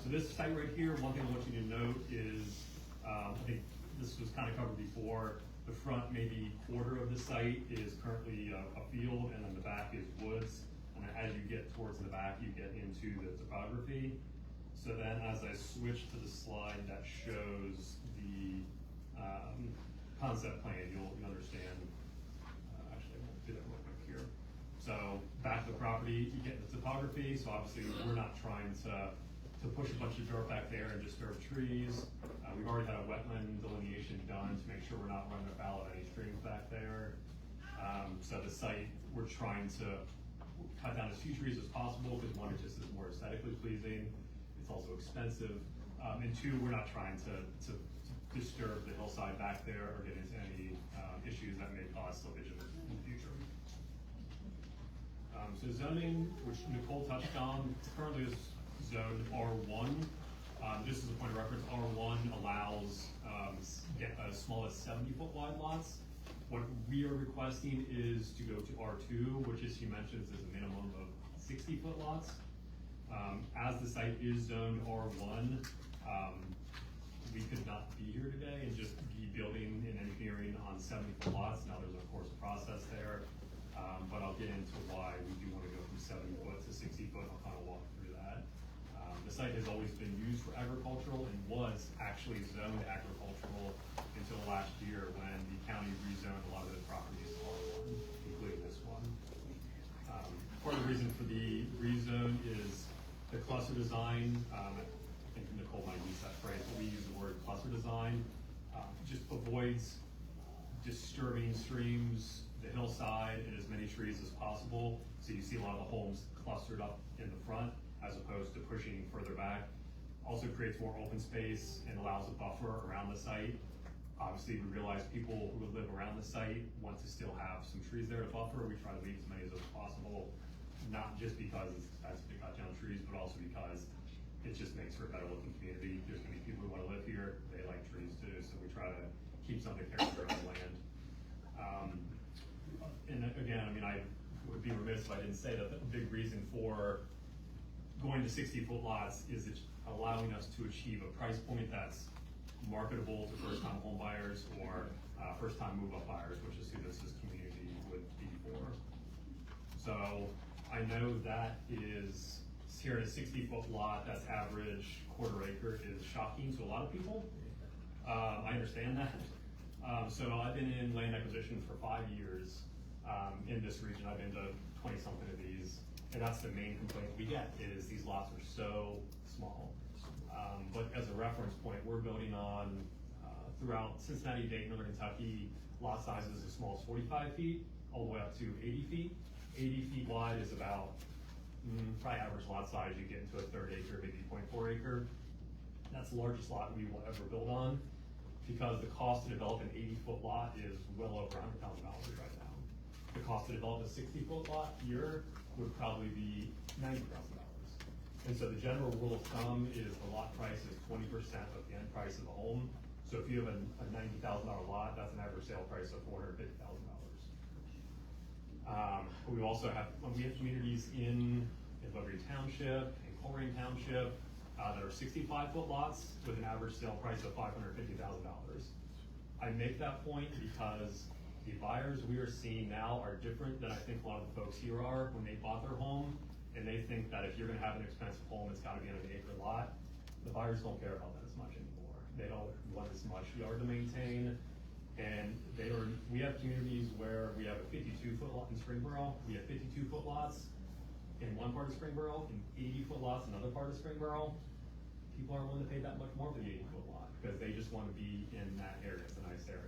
So this site right here, one thing I want you to note is, I think this was kind of covered before, the front maybe quarter of the site is currently a field, and then the back is woods. And as you get towards the back, you get into the topography. So then as I switch to the slide that shows the concept plan, you'll understand. Actually, I won't do that real quick here. So back to the property, you get the topography. So obviously we're not trying to push a bunch of dirt back there and disturb trees. We've already had a wetland delineation done to make sure we're not running afoul of any streams back there. So the site, we're trying to cut down as few trees as possible, because one, it just is more aesthetically pleasing. It's also expensive. And two, we're not trying to disturb the hillside back there or get into any issues that may cause slippage in the future. So zoning, which Nicole touched on, currently is zoned R1. Just as a point of reference, R1 allows get as small as 70-foot wide lots. What we are requesting is to go to R2, which, as she mentions, is a minimum of 60-foot lots. As the site is zoned R1, we could not be here today and just be building and engineering on 70-foot lots. Now there's of course a process there, but I'll get into why we do want to go from 70-foot to 60-foot. I'll kind of walk through that. The site has always been used for agricultural and was actually zoned agricultural until last year when the county rezoned a lot of the properties to R1, including this one. Part of the reason for the rezone is the cluster design. I think Nicole might use that phrase, but we use the word cluster design. Just avoids disturbing streams, the hillside, and as many trees as possible. So you see a lot of the homes clustered up in the front, as opposed to pushing further back. Also creates more open space and allows a buffer around the site. Obviously, we realize people who live around the site want to still have some trees there to buffer. We try to leave as many as possible, not just because it's expensive to cut down trees, but also because it just makes for a better looking community. There's gonna be people who wanna live here, they like trees too, so we try to keep some of the character of the land. And again, I mean, I would be remiss if I didn't say that the big reason for going to 60-foot lots is it's allowing us to achieve a price point that's marketable to first-time home buyers or first-time move-up buyers, which is who this community would be for. So I know that is here at a 60-foot lot, that's average quarter acre, is shocking to a lot of people. I understand that. So I've been in land acquisition for 5 years in this region. I've been to 20-something of these. And that's the main complaint we get, is these lots are so small. But as a reference point, we're building on, throughout Cincinnati, Dayton, Northern Kentucky, lot sizes as small as 45 feet, all the way up to 80 feet. 80 feet wide is about, probably average lot size, you get into a 1/3 acre, maybe 0.4 acre. That's the largest lot we will ever build on, because the cost to develop an 80-foot lot is well over $100,000 right now. The cost to develop a 60-foot lot here would probably be $90,000. And so the general rule of thumb is the lot price is 20% of the end price of the home. So if you have a $90,000 lot, that's an average sale price of $450,000. We also have, communities in Liberty Township, in Coleraine Township, that are 65-foot lots with an average sale price of $550,000. I make that point because the buyers we are seeing now are different than I think a lot of the folks here are when they bought their home, and they think that if you're gonna have an expensive home, it's gotta be on an acre lot. The buyers don't care about that as much anymore. They don't want as much yard to maintain, and we have communities where we have a 52-foot lot in Springboro, we have 52-foot lots in one part of Springboro, and 80-foot lots in another part of Springboro. People aren't willing to pay that much more for the 80-foot lot, because they just wanna be in that area, it's a nice area.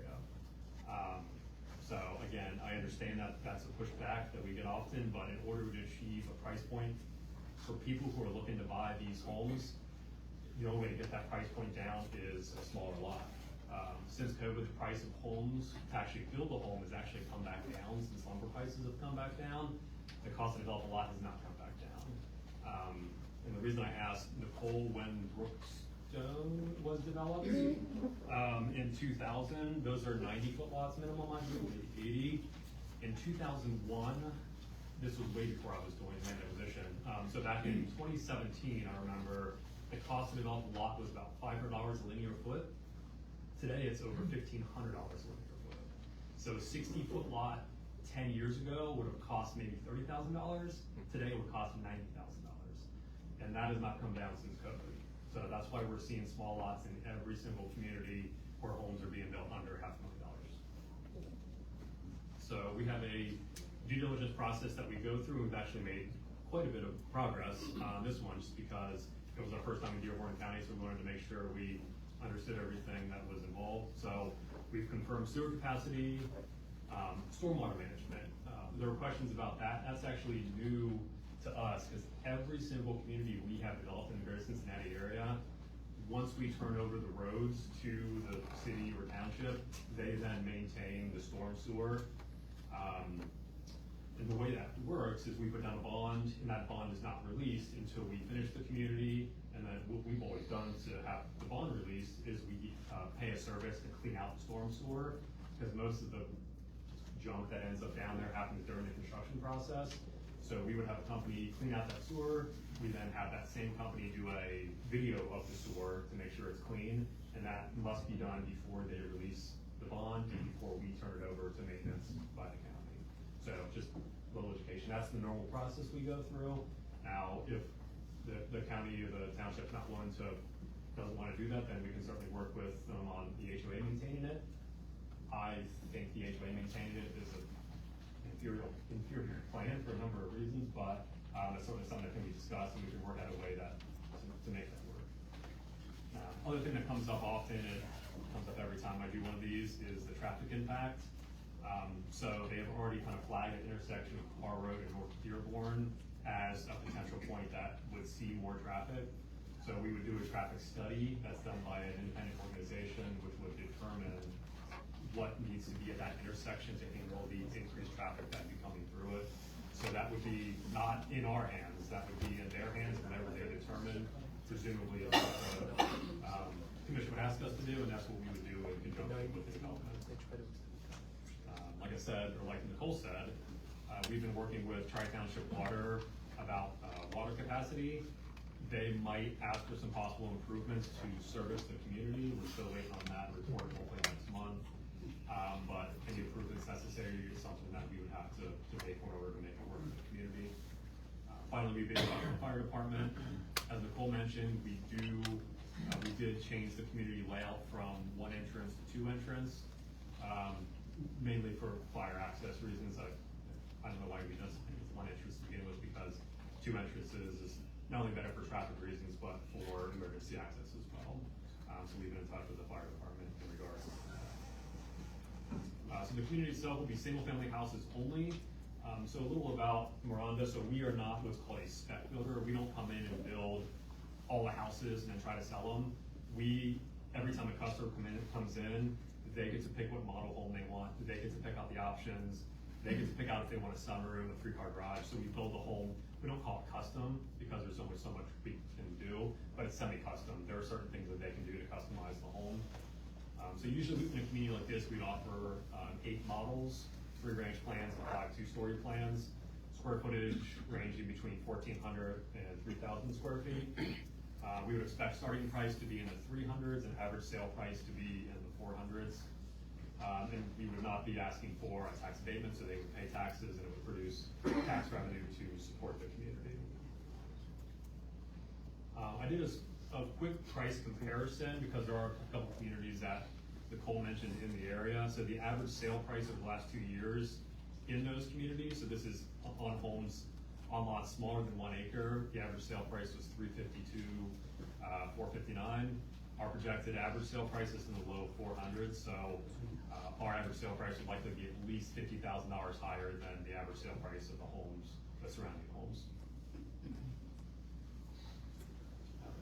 So again, I understand that that's a pushback that we get often, but in order to achieve a price point for people who are looking to buy these homes, the only way to get that price point down is a smaller lot. Since COVID, the price of homes to actually build a home has actually come back down, since lumber prices have come back down. The cost to develop a lot has not come back down. And the reason I asked Nicole when Brookstone was developed, in 2000, those are 90-foot lots minimum, I believe, 80. In 2001, this was way before I was doing land acquisition. So back in 2017, I remember the cost to develop a lot was about $500 a linear foot. Today, it's over $1,500 a linear foot. So a 60-foot lot 10 years ago would have cost maybe $30,000. Today, it would cost $90,000. And that has not come down since COVID. So that's why we're seeing small lots in every single community where homes are being built under $500,000. So we have a due diligence process that we go through. We've actually made quite a bit of progress on this one, just because it was our first time in Dearborn County, so we wanted to make sure we understood everything that was involved. So we've confirmed sewer capacity, stormwater management. There were questions about that. That's actually new to us, because every single community we have developed in the greater Cincinnati area, once we turn over the roads to the city or township, they then maintain the storm sewer. And the way that works is we put down a bond, and that bond is not released until we finish the community. And then what we've always done to have the bond released is we pay a service to clean out the storm sewer, because most of the junk that ends up down there happens during the construction process. So we would have a company clean out that sewer. We then have that same company do a video of the sewer to make sure it's clean, and that must be done before they release the bond and before we turn it over to maintenance by the county. So just a little education. That's the normal process we go through. Now, if the county or the township's not willing to, doesn't want to do that, then we can certainly work with them on the HOA maintaining it. I think the HOA maintaining it is an inferior plan for a number of reasons, but that's certainly something that can be discussed, and we can work out a way to make that work. Other thing that comes up often, it comes up every time I do one of these, is the traffic impact. So they have already kind of flagged an intersection of Carr Road and North Dearborn as a potential point that would see more traffic. So we would do a traffic study that's done by an independent organization, which would determine what needs to be at that intersection to handle the increased traffic that would be coming through it. So that would be not in our hands, that would be in their hands whenever they determine, presumably what the commission would ask us to do, and that's what we would do in conjunction with the development. Like I said, or like Nicole said, we've been working with Tri-Township Water about water capacity. They might ask for some possible improvements to service the community. We're still waiting on that report, hopefully next month. But any improvements necessary is something that we would have to pay for in order to make it work for the community. Finally, we've been about the fire department. As Nicole mentioned, we did change the community layout from one entrance to two entrance, mainly for fire access reasons. I don't know why we just one entrance to begin with, because two entrances is not only better for traffic reasons, but for emergency access as well. So we've been in touch with the fire department in regards to that. So the community itself will be single-family houses only. So a little about Miranda. So we are not what's called a spec builder. We don't come in and build all the houses and then try to sell them. Every time a customer comes in, they get to pick what model home they want. They get to pick out the options. They get to pick out if they want a sunroom, a 3-car garage. So we build the home. We don't call it custom because there's only so much we can do, but it's semi-custom. There are certain things that they can do to customize the home. So usually in a community like this, we'd offer 8 models, 3 ranch plans, and 5 2-story plans. Square footage ranging between 1,400 and 3,000 square feet. We would expect starting price to be in the 300s and average sale price to be in the 400s. And we would not be asking for a tax abatement, so they would pay taxes and it would produce tax revenue to support the community. I did a quick price comparison because there are a couple communities that Nicole mentioned in the area. So the average sale price over the last 2 years in those communities, so this is on homes on lots smaller than 1 acre, the average sale price was $352, $459. Our projected average sale price is in the low 400s, so our average sale price would likely be at least $50,000 higher than the average sale price of the homes, the surrounding homes.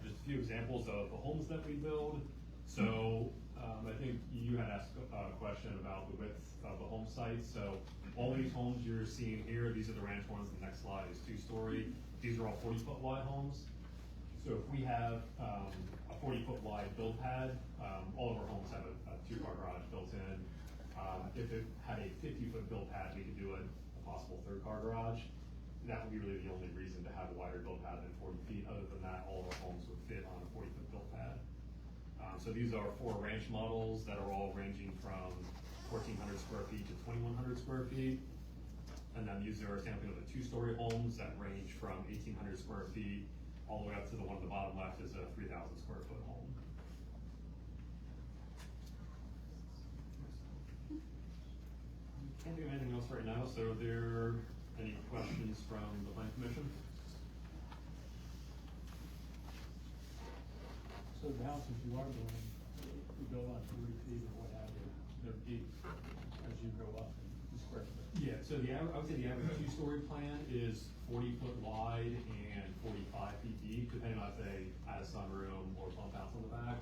Just a few examples of the homes that we build. So I think you had asked a question about the width of the home site. So all these homes you're seeing here, these are the ranch ones. The next slide is 2-story. These are all 40-foot wide homes. So if we have a 40-foot wide build pad, all of our homes have a 2-car garage built in. If it had a 50-foot build pad, we could do a possible 3rd-car garage. That would be really the only reason to have a wider build pad than 40 feet. Other than that, all of our homes would fit on a 40-foot build pad. So these are 4 ranch models that are all ranging from 1,400 square feet to 2,100 square feet. And then these are a sampling of the 2-story homes that range from 1,800 square feet all the way up to the one at the bottom left is a 3,000 square foot home. Can't do anything else right now, so are there any questions from the Planning Commission? So the houses you are building, you build on 3 feet or what have you, they're deep as you go up in square foot. Yeah, so I would say the average 2-story plan is 40 foot wide and 45 feet deep, depending on if they add a sunroom or bump outs on the back.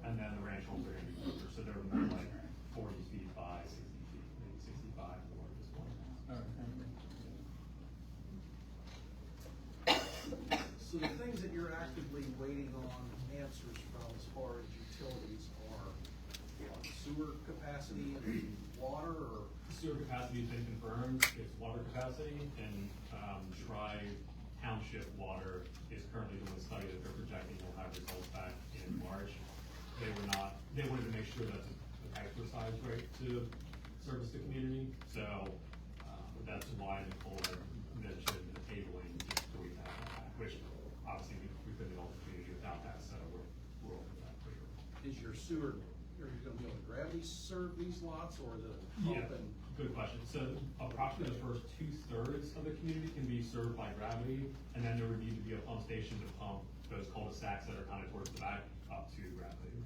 And then the ranch homes are gonna be bigger, so they're more like 40 feet by 60 feet, maybe 65 the largest one. All right, thank you. So the things that you're actively waiting on answers from as far as utilities are sewer capacity and water, or? Sewer capacity has been confirmed, it's water capacity, and Township water is currently doing a study that they're projecting will have results back in March. They wanted to make sure that the exercise rate to service the community, so that's why Nicole had mentioned the tabling just so we have that, which obviously we couldn't all the community without that, so we're open to that for sure. Is your sewer, are you gonna be able to gravity serve these lots, or the pump Yeah, and? good question. So approximately the first 2/3 of the community can be served by gravity, and then there would need to be a pump station to pump those cul-de-sacs that are kind of towards the back up to gravity.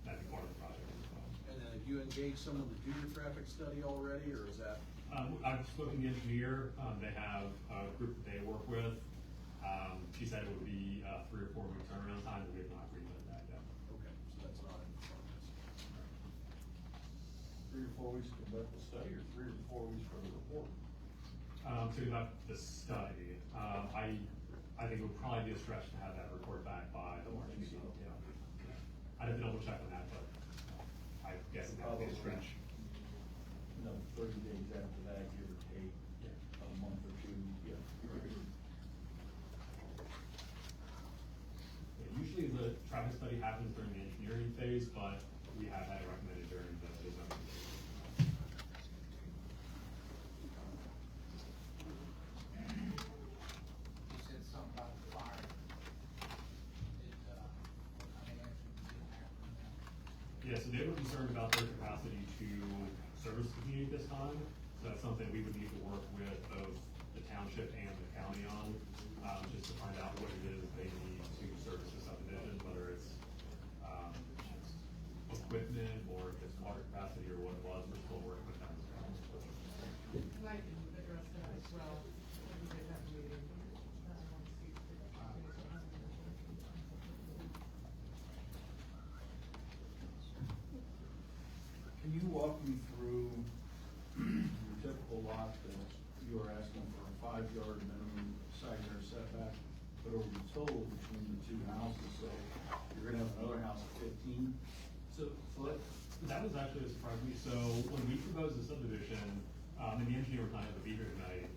That'd be part of the project as well. And then have you engaged someone to do your traffic study already, or is that? I've spoken to the engineer. They have a group that they work with. She said it would be a 3 or 4 week turnaround time, but we have not agreed with that yet. Okay, so that's not in progress. 3 or 4 weeks to conduct the study, or 3 or 4 weeks for the report? To conduct the study, I think it would probably be a stretch to have that report back by the March meeting. Yeah. I'd have to double check on that, but I guess that would be a stretch. 30 days after that, give or take, a month or 2, yeah. Usually the traffic study happens during the engineering phase, but we have had it recommended during the design phase. You said something about the fire. Yeah, so they were concerned about their capacity to service the community this time. So that's something we would need to work with both the township and the county on, just to find out what it is they need to service the subdivision, whether it's equipment or if it's water capacity or what it was. We're still working with them. I can address that as well, we did have a meeting. Can you walk me through your typical lot that you are asking for a 5-yard minimum side yard setback, but over the total between the two houses, so you're gonna have another house at 15 foot? That was actually a surprise to me. So when we proposed the subdivision, and the engineer was not able to be here tonight,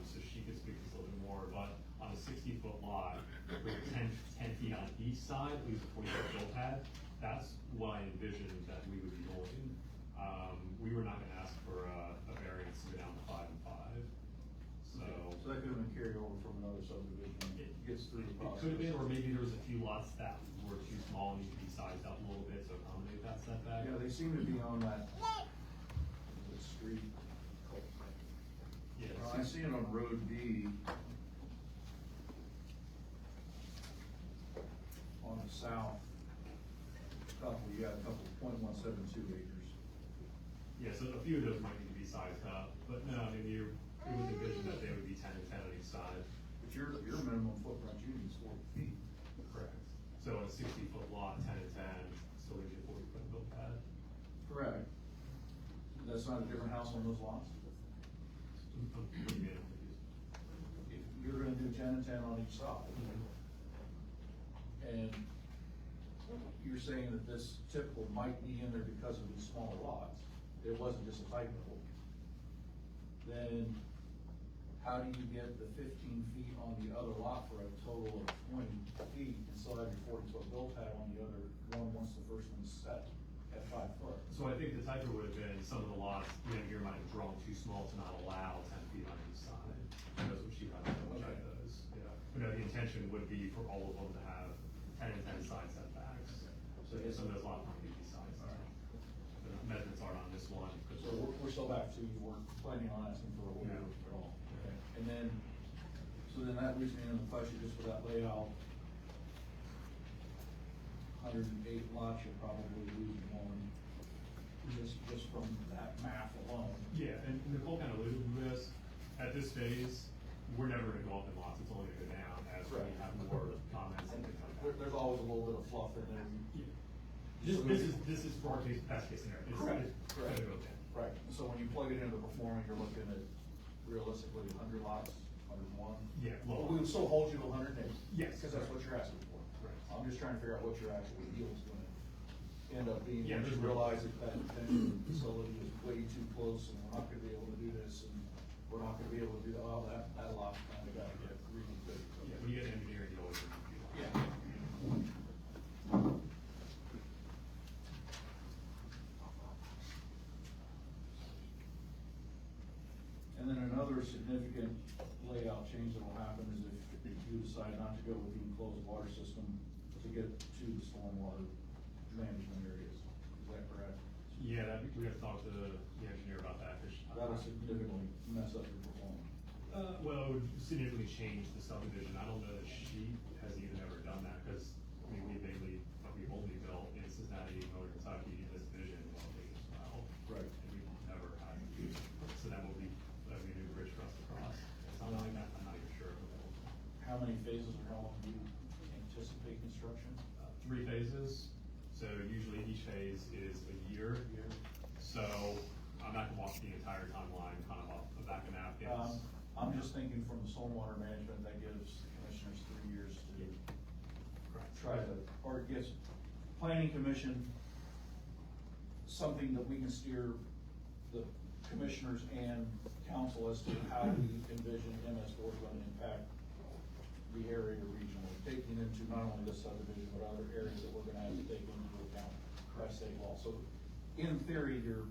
so she could speak to this a little bit more, but on a 60-foot lot, with 10 feet on each side, leaves a 40-foot build pad. That's what I envisioned that we would be going. We were not gonna ask for a variance to go down to 5 and 5. So that could have been carried over from another subdivision, it gets through the it process. could have been, or maybe there was a few lots that were too small and need to be sized up a little bit to accommodate that setback. Yeah, they seem to be on that, the street. Yeah, Well, I see it on Road D. On the south, you got a couple, .172 acres. Yeah, so a few of those might need to be sized up, but no, I mean, it was envisioned that they would be 10 and 10 on each side. But your minimum footprint you need is 40 feet. Correct. So a 60-foot lot, 10 and 10, still leaves you a 40-foot build pad. Correct. That's not a different house on those lots? What do you mean? I'm confused. If you're gonna do 10 and 10 on each side, and you're saying that this typical might be in there because of these smaller lots, it wasn't just a typo, then how do you get the 15 feet on the other lot for a total of 20 feet and still have your 40-foot build pad on the other one once the first one's set at 5 foot? So I think the typo would have been some of the lots, the engineer might have drawn too small to not allow 10 feet on each side. And that's what she had to double check those, yeah. But no, the intention would be for all of them to have 10 and 10 side setbacks. So yeah, some of those lots might need to be sized up. The measurements aren't on this one. So we're still back to, you weren't planning on asking for a waiver at all? Okay. And then, so then that leaves me in the question just for that layout. 108 lots, you'll probably lose one, just from that math alone. Yeah, and Nicole kind of alluded to this, at this phase, we're never gonna go up in lots, it's only gonna go down as we Right. have more comments and things like that. There's always a little bit of fluff in there. Yeah. This is for our case, best case scenario. It's Correct. gonna go down. Right, so when you plug it into the performance, you're looking at realistically 100 lots, 101. Yeah, Well, well- we would still hold you to 108. Yes. Because that's what you're asking for. Right. I'm just trying to figure out what your actual yield's gonna end up being. Yeah, Once you there's- realize that that detention facility is way too close and we're not gonna be able to do this and we're not gonna be able to do that, oh, that lot's kinda gotta get really big. Yeah, when you get an engineer, you always review. Yeah. And then another significant layout change that will happen is if you decide not to go with the enclosed water system to get to the stormwater management areas. Is that correct? Yeah, we have to talk to the engineer about that, 'cause That'll significantly mess up your performance. well, it would significantly change the subdivision. I don't know that she has even ever done that, because, I mean, we've only built in Cincinnati, Northern Kentucky, in this division, as well. Right. And we've never had, so that will be a new bridge for us to cross. Something like that, I'm not even sure. How many phases or how long do you anticipate construction? 3 phases, so usually each phase is a year. So I'm not gonna walk the entire timeline kind of off the back of napkins. I'm just thinking from the stormwater management, that gives the commissioners 3 years to try to, or it gives planning commission something that we can steer the commissioners and council as to how we envision MS4 is gonna impact the area regionally, taking into not only this subdivision, but other areas that we're gonna have to take into account by state law. So in theory, your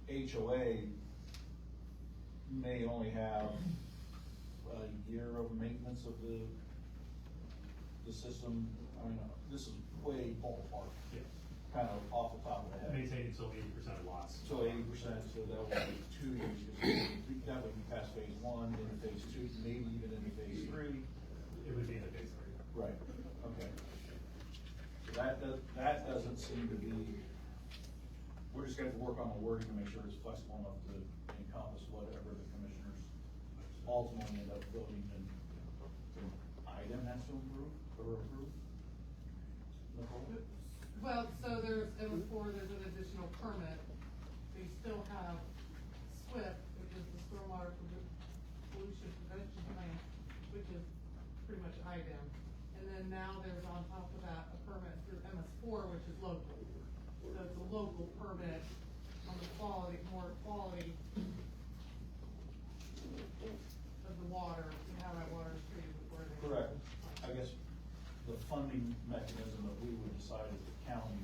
HOA may only have a year of maintenance of the system. I mean, this is way ballpark, Yeah. kind of off the top of the head. Maintain until 80% of lots. So 80%, so that would be 2 years, because that would be past phase 1, into phase 2, maybe even into phase 3. It would be in the phase 3. Right, okay. So that doesn't seem to be, we're just gonna have to work on the wording to make sure it's flexible enough to encompass whatever the commissioners ultimately end up voting and an item has to improve or approve? Nicole? Well, so there's an additional permit. We still have SWIP, which is the Stormwater Pollution Prevention Plan, which is pretty much IDEM. And then now there's on top of that, a permit through MS4, which is local. So it's a local permit on the quality, more quality of the water, and how that water is treated before they. Correct. I guess the funding mechanism that we would decide as a county,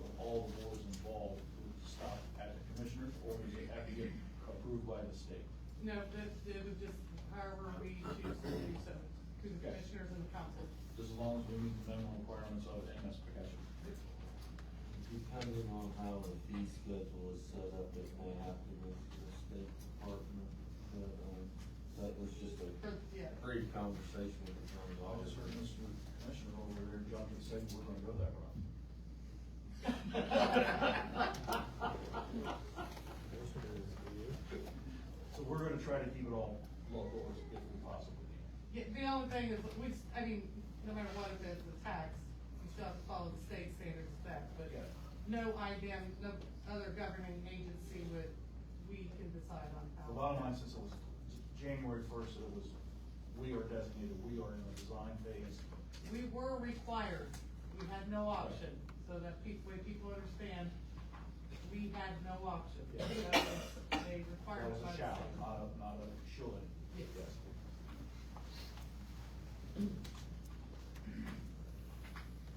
with all the boards involved, would stop at the commissioners, or does it have to get approved by the state? No, it would just, however we choose to do so, to the commissioners and the council. Just as long as we meet the minimum requirements of MS Package. Depending on how the fee schedule is set up, it may have to go to the State Department, but, that was just a Yeah. brief conversation with the county I just heard auditor. Mr. Commissioner over there jumping, saying we're gonna go that route. So we're gonna try to keep it all local as if we possibly can. Yeah, the only thing is, no matter what it is, the tax, you still have to follow the state standards of that, but Yeah. no IDEM, no other governing agency we can decide on how. The bottom line, since it was January first, it was, we are designated, we are in the design phase. We were required, we had no option, so that when people understand, we had no option. Yeah. That was a requirement That was by a the shall, state. not a should. Yes.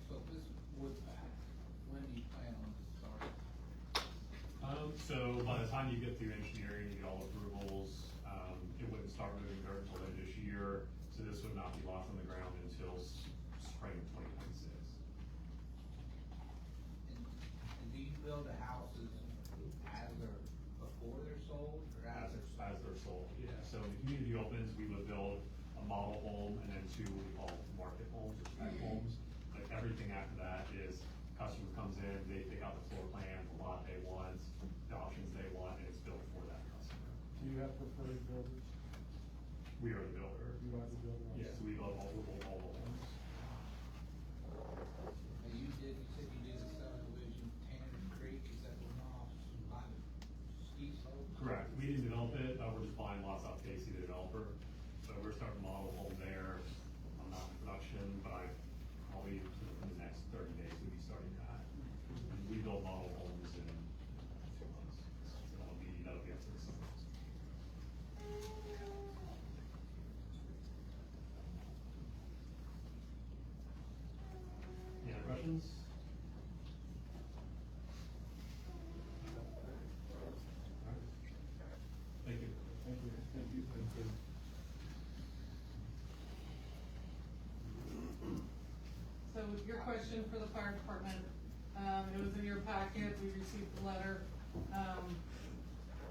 So this would, when do you plan on starting? So by the time you get through engineering, you get all approvals, it wouldn't start moving dirt until later this year, so this would not be locked on the ground until spring of 2026. And do you build the houses as they're, before they're sold, or As as they're sold, yeah. So when the community opens, we would build a model home and then two what we call market homes, or spec homes. Like everything after that is customer comes in, they pick out the floor plan, the lot they want, the options they want, and it's built for that customer. Do you have preferred builders? We are the builder. You are the builder? Yes, we build all the homes. And you said you did a subdivision, Tanner Creek, is that one off by the ski slope? Correct. We didn't develop it, we're just buying lots off Casey, the developer. So we're starting model home there. I'm not in production, but probably in the next 30 days, we'll be starting that. And we build model homes in 2 months. So that'll be up to the summer. Any other questions? All right. Thank you. Thank you. Thank you. Thank you. So your question for the fire department, it was in your packet, we received the letter.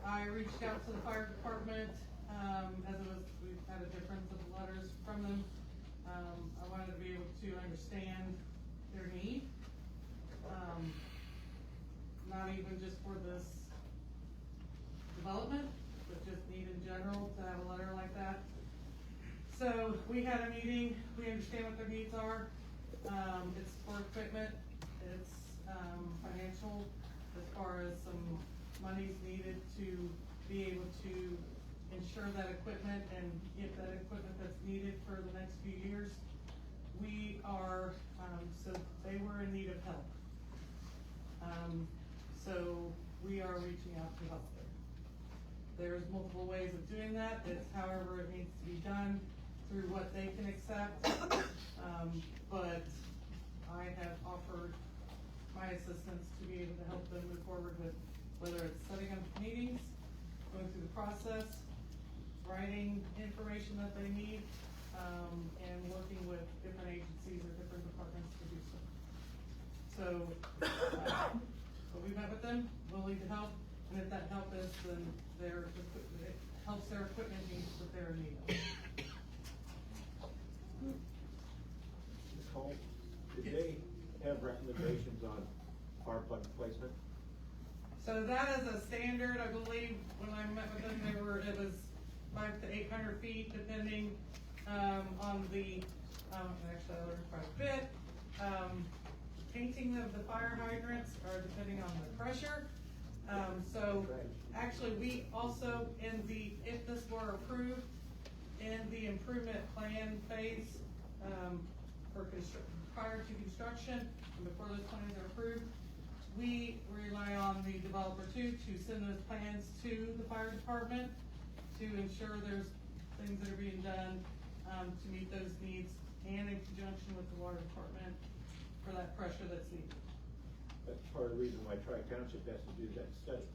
I reached out to the fire department, as it was, we've had a difference of letters from them. I wanted to be able to understand their need. Not even just for this development, but just need in general to have a letter like that. So we had a meeting, we understand what their needs are. It's for equipment, it's, financial, as far as some monies needed to be able to insure that equipment and get that equipment that's needed for the next few years. We are, so they were in need of help. So we are reaching out to help them. There's multiple ways of doing that, it's however it needs to be done, through what they can accept. But I have offered my assistance to be able to help them move forward with, whether it's setting up meetings, going through the process, writing information that they need, and working with different agencies or different departments to do so. So, but we met with them, willing to help, and if that help is, then it helps their equipment needs that they're in need of. Nicole, did they have recommendations on fire plug placement? So that is a standard, I believe, when I met with them, it was 500 to 800 feet, depending, on the, actually I learned quite a bit. Painting of the fire hydrants are depending on the pressure. So actually, we also, if this were approved, in the improvement plan phase, prior to construction, and before those plans are approved, we rely on the developer to send those plans to the fire department to ensure there's things that are being done, to meet those needs, and in conjunction with the water department for that pressure that's needed. That's part of the reason why Tri-Township has to do that study.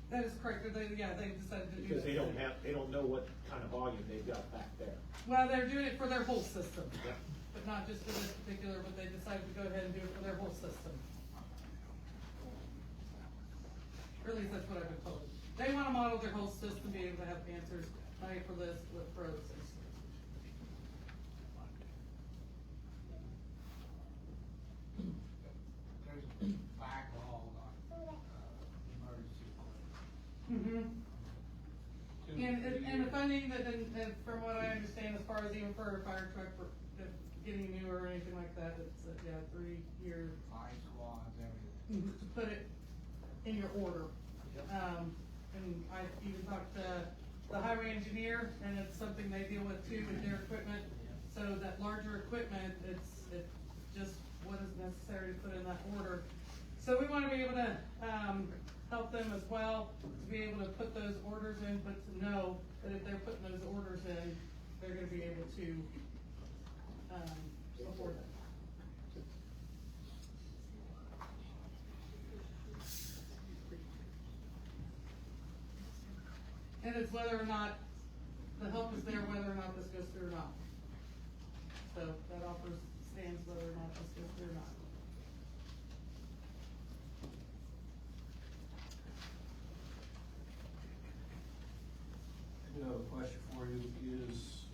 That is correct, they decided to do that. Because they don't know what kind of volume they've got back there. Well, they're doing it for their whole system, Yeah. but not just for this particular, but they decided to go ahead and do it for their whole system. Or at least that's what I've been told. They wanna model their whole system, be able to have answers, not only for this, but for other things. There's a backlog on, emergency. And the funding that, and from what I understand, as far as even for a fire truck, for getting new or anything like that, it's, 3-year. Fire squads, everything. To put it in your order. And I even talked to the highway engineer, and it's something they deal with too, with their equipment. So that larger equipment, it's just what is necessary to put in that order. So we wanna be able to, help them as well, to be able to put those orders in, but to know that if they're putting those orders in, they're gonna be able to, afford them. And it's whether or not, the help is there whether or not this goes through or not. So that offer stands whether or not this goes through or not. I do have a question for you. Is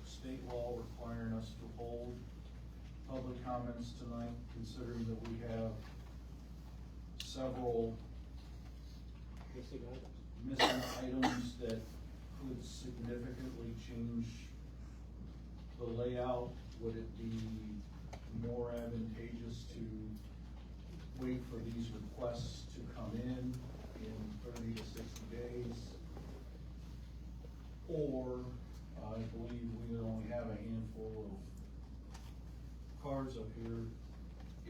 state law requiring us to hold public comments tonight, considering that we have several missing items that could significantly change the layout? Would it be more advantageous to wait for these requests to come in 30 to 60 days? Or, I believe we only have a handful of cards up here.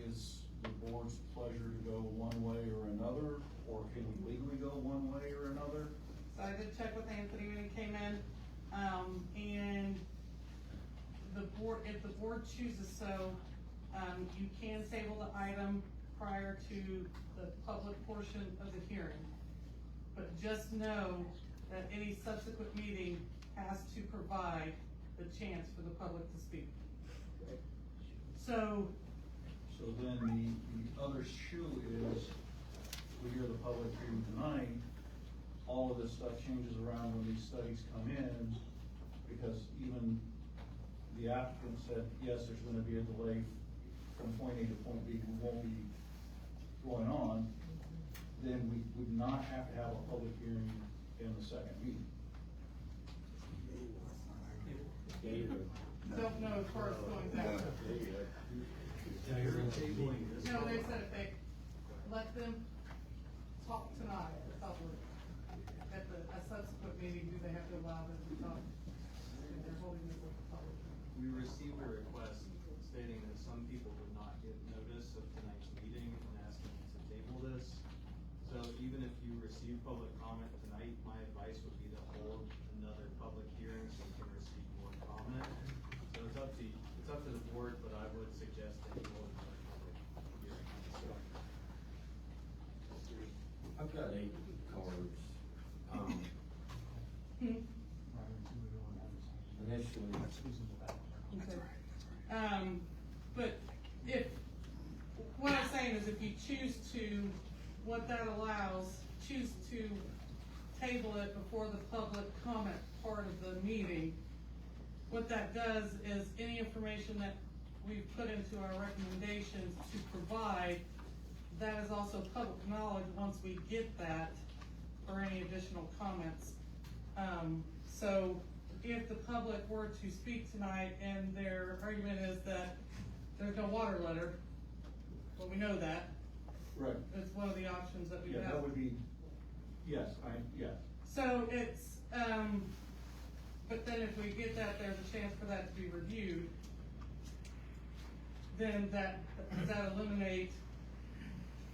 Is the board's pleasure to go one way or another, or can we legally go one way or another? So I did check with Anthony when he came in, and the board, if the board chooses so, you can table the item prior to the public portion of the hearing. But just know that any subsequent meeting has to provide the chance for the public to speak. So then the other shoe is, we hear the public hearing tonight, all of this stuff changes around when these studies come in, because even the applicant said, yes, there's gonna be a delay from point A to point B, we won't be going on, then we would not have to have a public hearing in the second meeting. don't know as far as going back. No, they said if they let them talk tonight, at a subsequent meeting, do they have to allow them to talk? If they're holding this with the public. We received a request stating that some people did not get notice of tonight's meeting and asking to table this. So even if you receive public comment tonight, my advice would be to hold another public hearing so you can receive more comment. So it's up to the board, but I would suggest that you hold another public hearing. I've got 8 cards. Initially. Okay. But what I'm saying is if you choose to, what that allows, choose to table it before the public comment part of the meeting, what that does is any information that we've put into our recommendations to provide, that is also public knowledge once we get that, or any additional comments. So if the public were to speak tonight and their argument is that there's no water letter, well, we know that. Right. It's one of the options that we Yeah, have. that would be, yes, yeah. So it's, but then if we get that, there's a chance for that to be reviewed. Then does that eliminate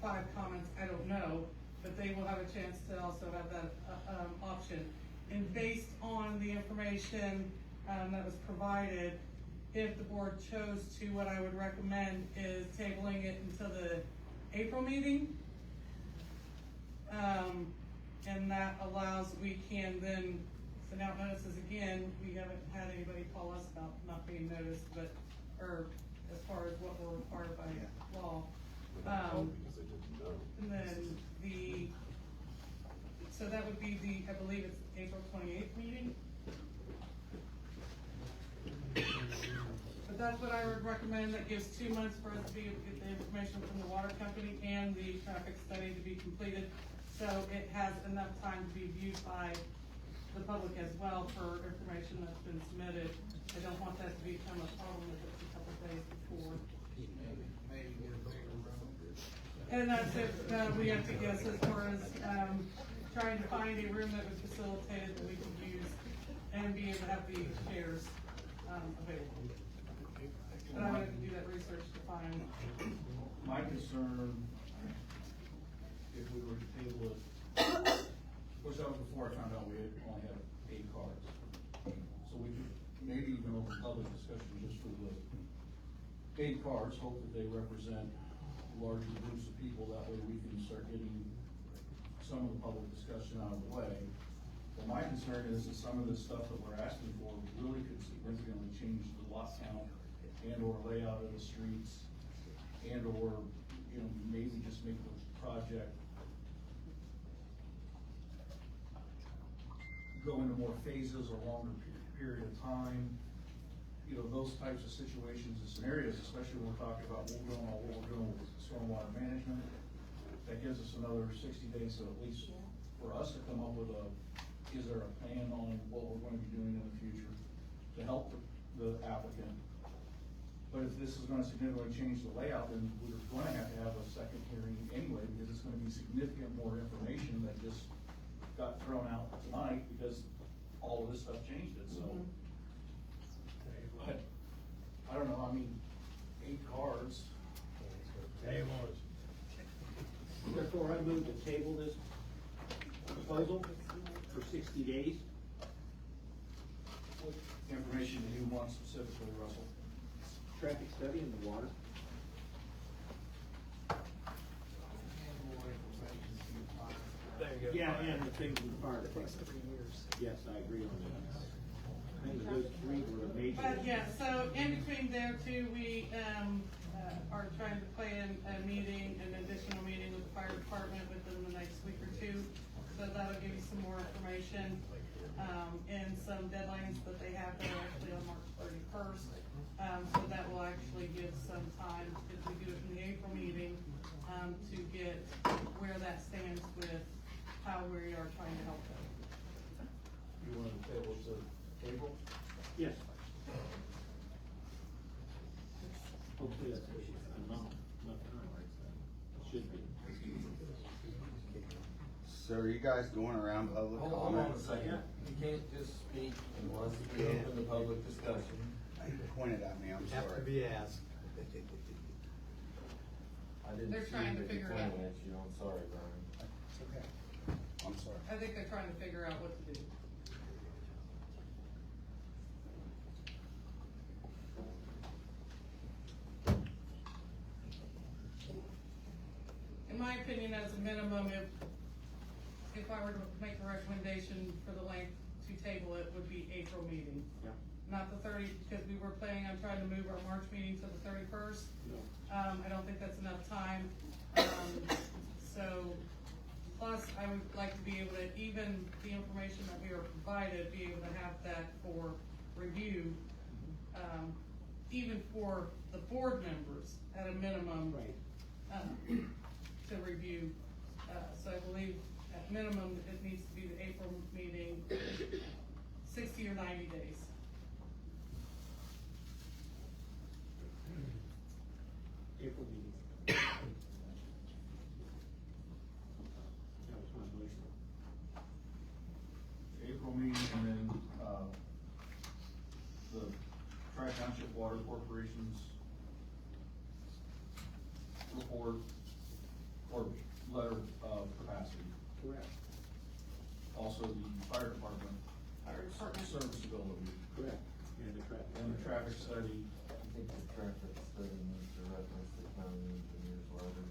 5 comments? I don't know, but they will have a chance to also have that, option. And based on the information, that was provided, if the board chose to, what I would recommend is tabling it until the April meeting. And that allows, we can then send out notices again. We haven't had anybody call us about not being noticed, but, or as far as what we're required by law. And then so that would be I believe it's April 28th meeting. But that's what I would recommend. That gives 2 months for us to get the information from the water company and the traffic study to be completed. So it has enough time to be viewed by the public as well for information that's been submitted. I don't want that to become a problem if it's a couple of days before. Maybe get a bigger room. And that's it, we have to guess as far as, trying to find a room that was facilitated that we could use and be able to have the chairs, available. But I would have to do that research to find. My concern, if we were to table it, which that was before I found out we only had 8 cards. So we could maybe even open public discussion just for the 8 cards, hope that they represent larger groups of people, that way we can start getting some of the public discussion out of the way. But my concern is that some of the stuff that we're asking for really could significantly change the lot count and or layout of the streets and or, maybe just make the project go into more phases or longer period of time. Those types of situations and scenarios, especially when we're talking about what we're doing with stormwater management. That gives us another 60 days, so at least for us to come up with is there a plan on what we're going to be doing in the future to help the applicant. But if this is gonna significantly change the layout, then we're gonna have to have a second hearing anyway, because it's gonna be significant more information that just got thrown out tonight because all of this stuff changed it, so. But, I don't know, 8 cards. Therefore, I move to table this proposal for 60 days. What information do you want specifically, Russell? Traffic study in the water. Yeah, and the things in the fire department. Yes, I agree on that. I think those 3 were the major. But yeah, so in between there too, we, are trying to plan a meeting, an additional meeting with the fire department within the next week or 2. So that'll give you some more information, and some deadlines that they have that are actually on March 31st. So that will actually give some time, if we do it in the April meeting, to get where that stands with how we are trying to help them. You want to table to table? Yes. Hopefully that's enough time. Should be. So are you guys going around public comment? Hold on a second, you can't just speak unless we open the public discussion. You pointed at me, I'm sorry. Have to be asked. I didn't They're see trying to that you figure it out. pointed at you, I'm sorry, Brian. It's okay. I'm sorry. I think they're trying to figure out what to do. In my opinion, as a minimum, if I were to make a recommendation for the length to table it, would be April meeting. Yeah. Not the 30, because we were planning on trying to move our March meeting to the 31st. No. I don't think that's enough time. So, plus I would like to be able to, even the information that we are provided, be able to have that for review, even for the board members at a minimum. Right. To review. So I believe at minimum, it needs to be the April meeting, 60 or 90 days. April meeting. That was my motion. April meeting, and then, the Tri-Township Water Corporation's report, or letter of capacity. Correct. Also, the fire department serviceability. Correct. And the traffic. And the traffic study. I think the traffic study needs to reference the county engineer's letter,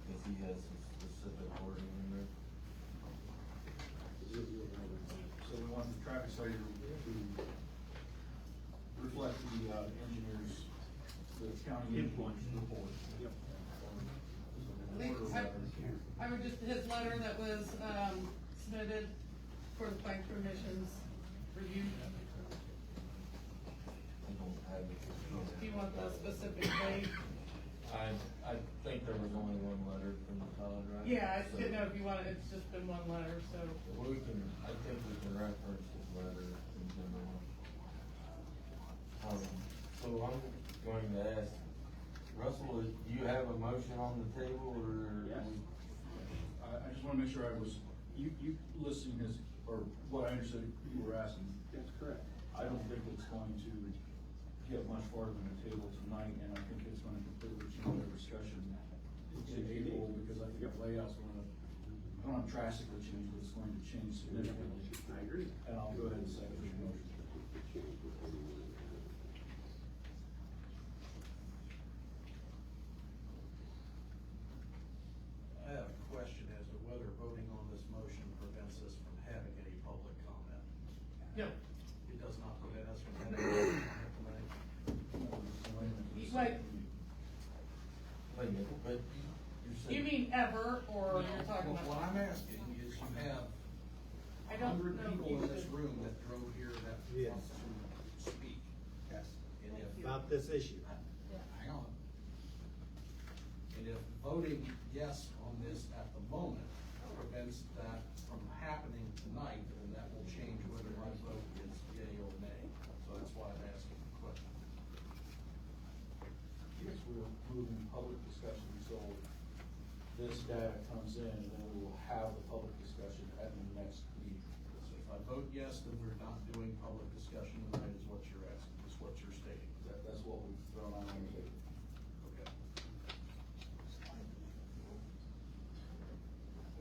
because he has some specific wording in there. So we want the traffic study to reflect the engineer's, the county Input. report. Yep. I would just, his letter that was, submitted for the planning commission's review. I don't have it. Do you want the specific date? I think there was only one letter from the Todd, right? Yeah, I So- didn't know if you wanted, it's just been one letter, so. We can, I think we can reference his letter in general. So I'm going to ask, Russell, do you have a motion on the table, or? Yes. I just wanna make sure I was, you listing his, or what I understood you were asking. That's correct. I don't think it's going to get much farther than the table tonight, and I think it's gonna completely change our discussion in April, because I think the layout's gonna, I don't know, drastically change, but it's going to change significantly. I agree. And I'll go ahead and second your motion. I have a question as to whether voting on this motion prevents us from having any public comment. No. It does not prevent us from having any comment tonight. Wait, Wait a minute, but you're saying. you mean ever, or you're talking Well, about? what I'm asking is you have I don't 100 know if people you in this should- room that drove here that Yes. want to speak. Yes. And if, About this issue. hang on. And if voting yes on this at the moment prevents that from happening tonight, then that will change whether my vote is yea or nay. So that's why I'm asking the question. Yes, we're moving public discussion, so this data comes in, and then we will have the public discussion at the next meeting. So if I vote yes, then we're not doing public discussion tonight, is what you're asking, is what you're stating. That's what we've thrown out on the table. Okay.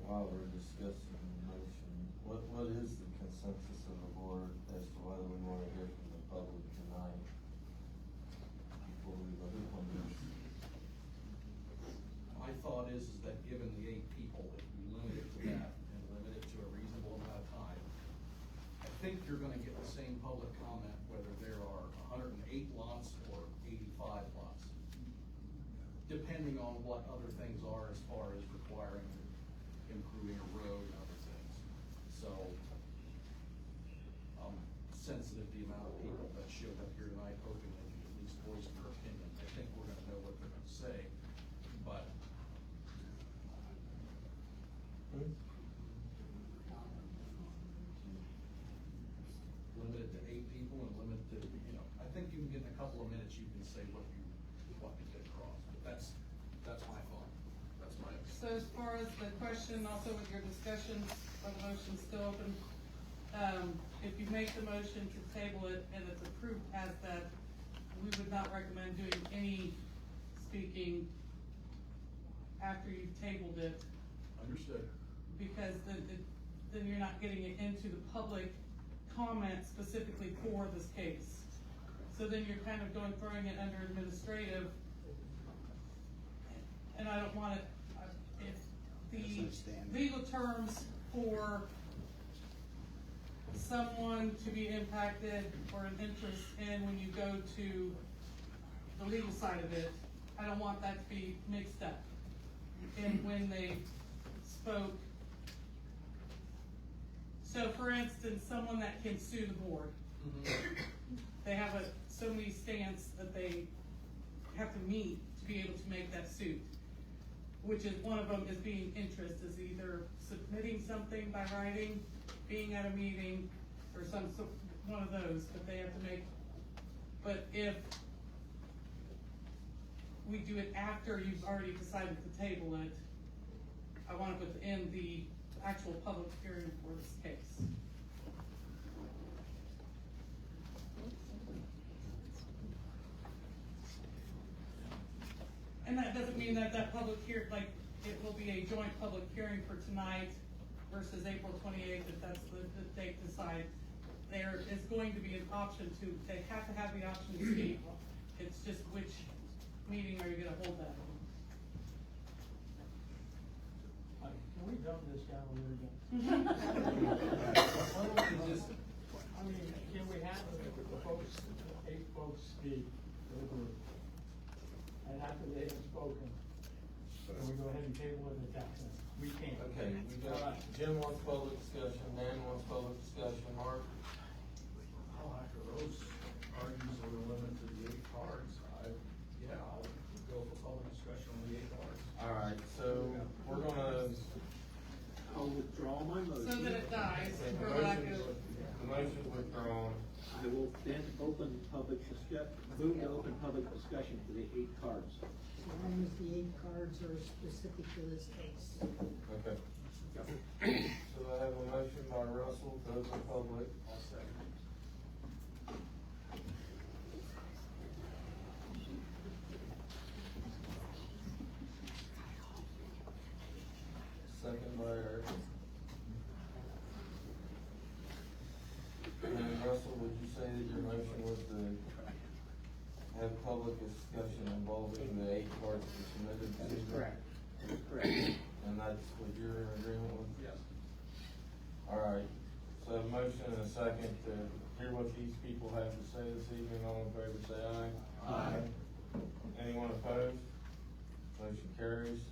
While we're discussing the motion, what is the consensus of the board as to whether we wanna hear from the public tonight? Before we vote on this? My thought is that given the 8 people, if we limit it to that and limit it to a reasonable amount of time, I think you're gonna get the same public comment whether there are 108 lots or 85 lots. Depending on what other things are as far as requiring, improving a road and other things. So, I'm sensitive to the amount of people that showed up here tonight hoping they could at least voice their opinion. I think we're gonna know what they're gonna say, but limited to 8 people and limited to, I think you can get in a couple of minutes, you can say what you get across, but that's my thought, that's my opinion. So as far as the question, also with your discussions, or the motion's still open, if you make the motion to table it and it's approved as that, we would not recommend doing any speaking after you've tabled it, Understood. because then you're not getting it into the public comment specifically for this case. So then you're kind of throwing it under administrative, and I don't want it, if That's the understandable. legal terms for someone to be impacted or an interest in when you go to the legal side of it, I don't want that to be mixed up. And when they spoke, so for instance, someone that can sue the board, they have so many stands that they have to meet to be able to make that suit. which is, one of them is being interest, is either submitting something by writing, being at a meeting, or one of those, but they have to make, but if we do it after you've already decided to table it, I want it within the actual public hearing for this case. And that doesn't mean that public like, it will be a joint public hearing for tonight versus April 28th, if that's the date decide. There is going to be an option they have to have the option to speak. It's just which meeting are you gonna hold that on? Can we dumb this down a little bit? I mean, can we have the folks, 8 folks speak over, and after they have spoken, can we go ahead and table it at that time? We can't. Okay, we got, Jim wants public discussion, Dan wants public discussion, Mark? Oh, after Rose argues that we're limited to the 8 cards, I'll go for public discussion on the 8 cards. All right, so we're gonna. I'll withdraw my motion. So that it dies, The for lack of. motion's withdrawn. I will then move to open public discussion for the 8 cards. As long as the 8 cards are specific to this case. Okay. So I have a motion by Russell to open public. I'll second. Second by Eric. And Russell, would you say that your motion was to have public discussion involving the 8 cards that submitted? That is correct. That is correct. And that's what you're in agreement with? Yes. All right, so a motion and a second to hear what these people have to say this evening. All in favor, say aye. Aye. Anyone opposed? Motion carries.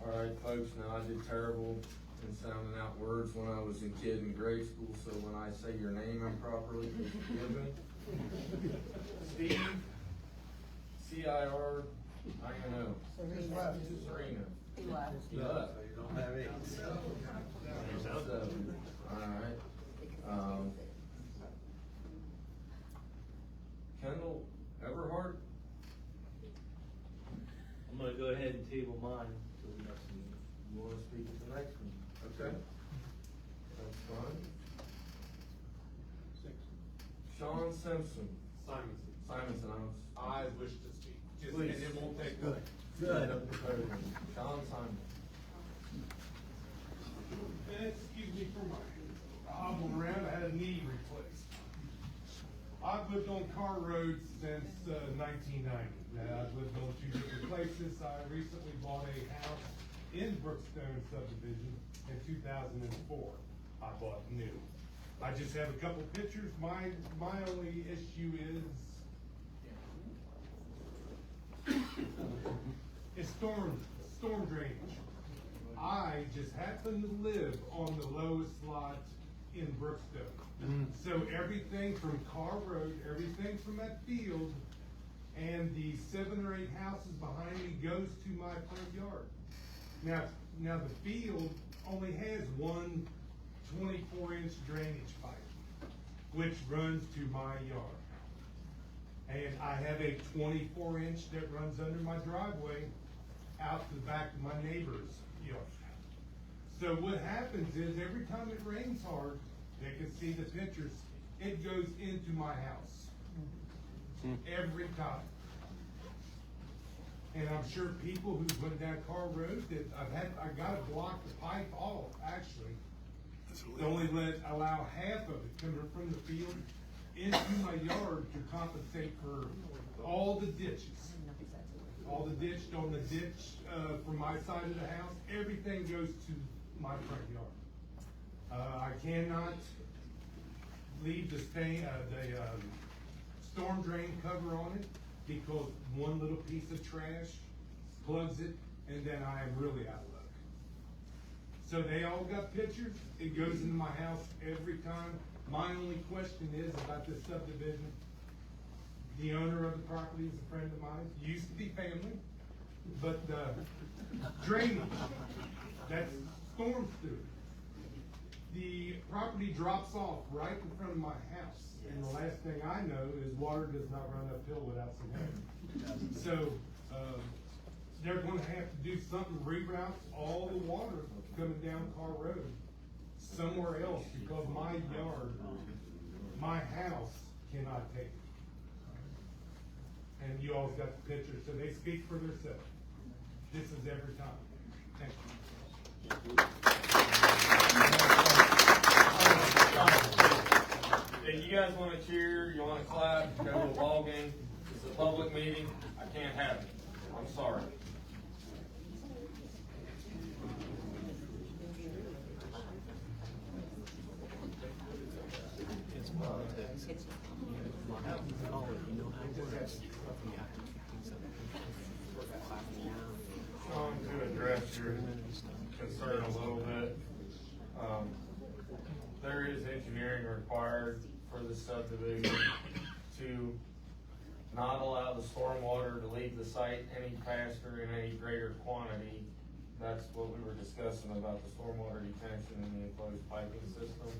All right, folks, now I did terrible in sounding out words when I was a kid in grade school, so when I say your name improperly, please forgive me. Steve, C-I-R, I-N-O. Serena. He left. He left. You don't have 8. So, all right. Kendall Everhart? I'm gonna go ahead and table mine till the next meeting. You wanna speak at the next one? Okay. That's fine. 6. Sean Simpson. Simonson, I wish to speak, just, and Please. it won't take long. Sean Simon. Excuse me for my hobbling around, I had a knee replaced. I've lived on Carr Road since 1990. Now, I've lived on 2 different places. I recently bought a house in Brookstone subdivision in 2004. I bought new. I just have a couple pictures. My only issue is storm drainage. I just happen to live on the lowest lot in Brookstone. So everything from Carr Road, everything from that field, and the 7 or 8 houses behind me goes to my front yard. Now the field only has one 24-inch drainage pipe, which runs to my yard. And I have a 24-inch that runs under my driveway out to the back of my neighbor's yard. So what happens is every time it rains hard, they can see the pictures, it goes into my house. Every time. And I'm sure people who went down Carr Road, that I gotta block the pipe off, actually. Only allow half of it coming from the field into my yard to compensate for all the ditches. All the ditch on the ditch, from my side of the house, everything goes to my front yard. I cannot leave the storm drain cover on it because one little piece of trash plugs it, and then I am really out of luck. So they all got pictures, it goes into my house every time. My only question is about this subdivision. The owner of the property is a friend of mine, used to be family. But, drainage, that's storm sewer. The property drops off right in front of my house, and the last thing I know is water does not run uphill without some help. So, they're gonna have to do something, reroute all the water coming down Carr Road somewhere else, because my yard, my house cannot take it. And you all got the pictures, so they speak for themselves. This is every time. Thank you. If you guys wanna cheer, you wanna clap, go to a ball game, it's a public meeting, I can't have it. I'm sorry. To address your concern a little bit, there is engineering required for the subdivision to not allow the stormwater to leave the site any faster in any greater quantity. That's what we were discussing about the stormwater detention and the enclosed piping system.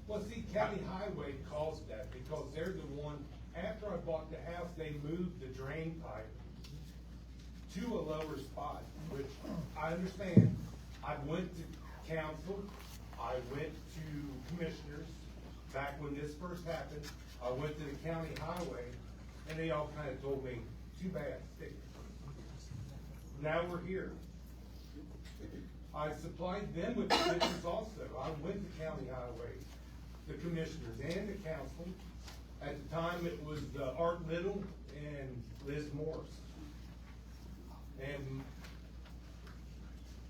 Well, see, County Highway caused that, because they're the one, after I bought the house, they moved the drain pipe to a lower spot, which I understand. I went to council, I went to commissioners, back when this first happened. I went to the county highway, and they all kinda told me, too bad, stick. Now we're here. I supplied them with pictures also. I went to county highway, the commissioners and the council. At the time, it was Art Little and Liz Morris. And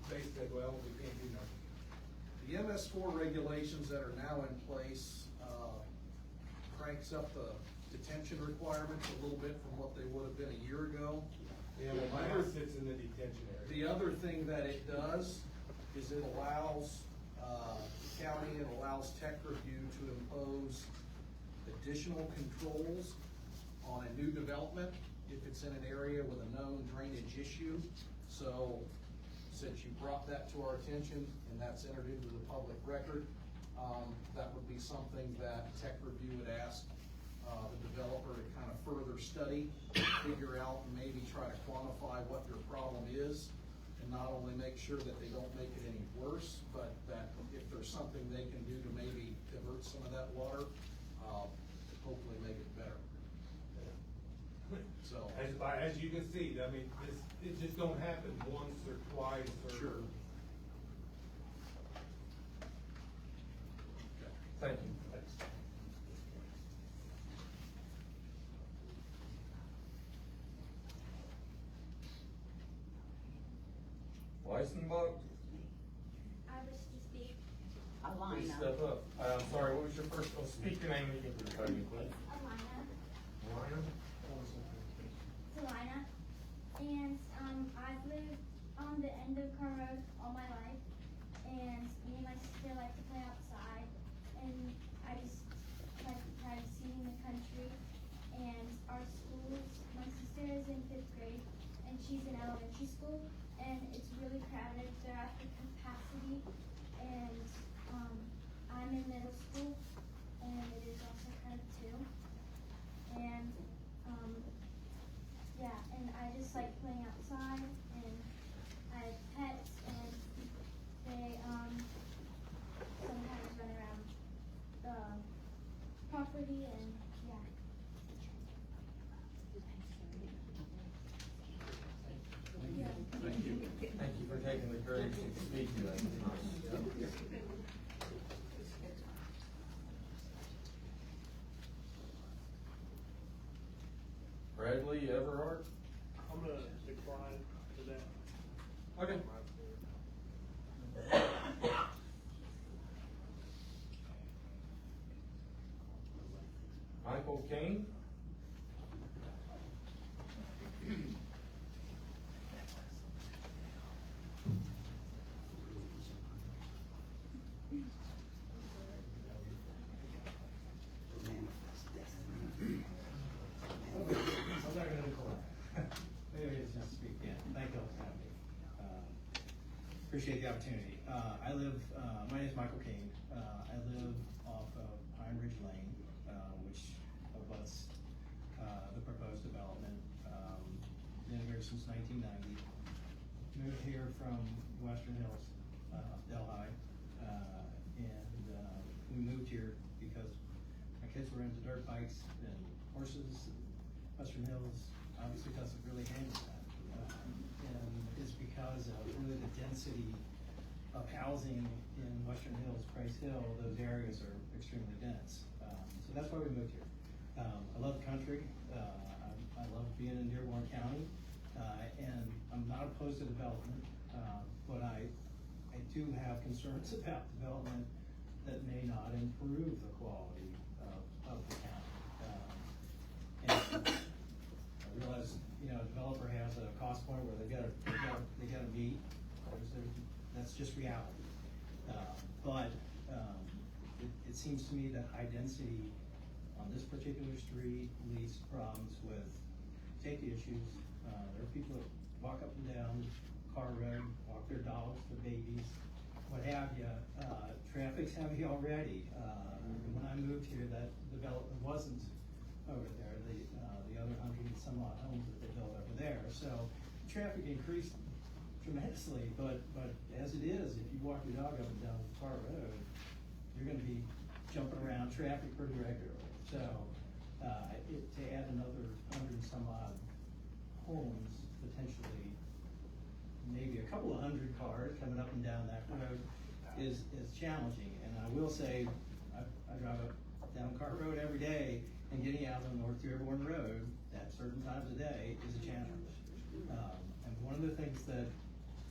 they said, well, we can't do nothing. The MS4 regulations that are now in place, cranks up the detention requirements a little bit from what they would have been a year ago. Yeah, well, my house sits in the detention area. The other thing that it does is it allows, county, it allows tech review to impose additional controls on a new development if it's in an area with a known drainage issue. So, since you brought that to our attention and that's entered into the public record, that would be something that tech review would ask the developer to kind of further study, figure out, and maybe try to quantify what their problem is, and not only make sure that they don't make it any worse, but that if there's something they can do to maybe divert some of that water, hopefully make it better. So, As you can see, I mean, it just don't happen once or twice or. Sure. Thank you. Weisenbach, I wish to speak. please step up. I'm sorry, what was your first, speak your name and you can put your podium, please. Alina. Alina? Salina. And, I've lived on the end of Carr Road all my life. And me and my sister like to play outside. And I just like kind of seeing the country. And our schools, my sister is in 5th grade and she's in elementary school. And it's really crowded, they're at the capacity. And, I'm in middle school and it is also kind of too. And, yeah, and I just like playing outside, and I have pets, and they, sometimes run around the property, and, yeah. Yeah. Thank you. Thank you for taking the courage to speak to us tonight. Bradley Everhart? I'm gonna decline to that. Okay. Michael Kane? I'm not gonna decline. Maybe it's just speak. appreciate the opportunity. I live, my name is Michael King. I live off of Pine Ridge Lane, which abuts the proposed development. Been here since 1990. Moved here from Western Hills, Delhi, and we moved here because my kids were into dirt bikes and horses. Western Hills obviously doesn't really handle that, and it's because of really the density of housing in Western Hills, Price Hill. Those areas are extremely dense, so that's why we moved here. I love the country. I love being in Dearborn County, and I'm not opposed to development, but I do have concerns about development that may not improve the quality of the county. And I realize, a developer has a cost point where they gotta meet. That's just reality. But it seems to me that high density on this particular street leads to problems with safety issues. There are people that walk up and down Carr Road, walk their dogs, their babies, what have you. Traffic's heavy already. When I moved here, that development wasn't over there. The other 100 and some odd homes that they built over there. So traffic increased tremendously, but as it is, if you walk your dog up and down Carr Road, you're gonna be jumping around traffic pretty regularly. So to add another 100 and some odd homes, potentially maybe a couple of 100 cars coming up and down that road is challenging. And I will say, I drive up down Carr Road every day, and getting out on North Dearborn Road at certain times of day is a challenge. And one of the things that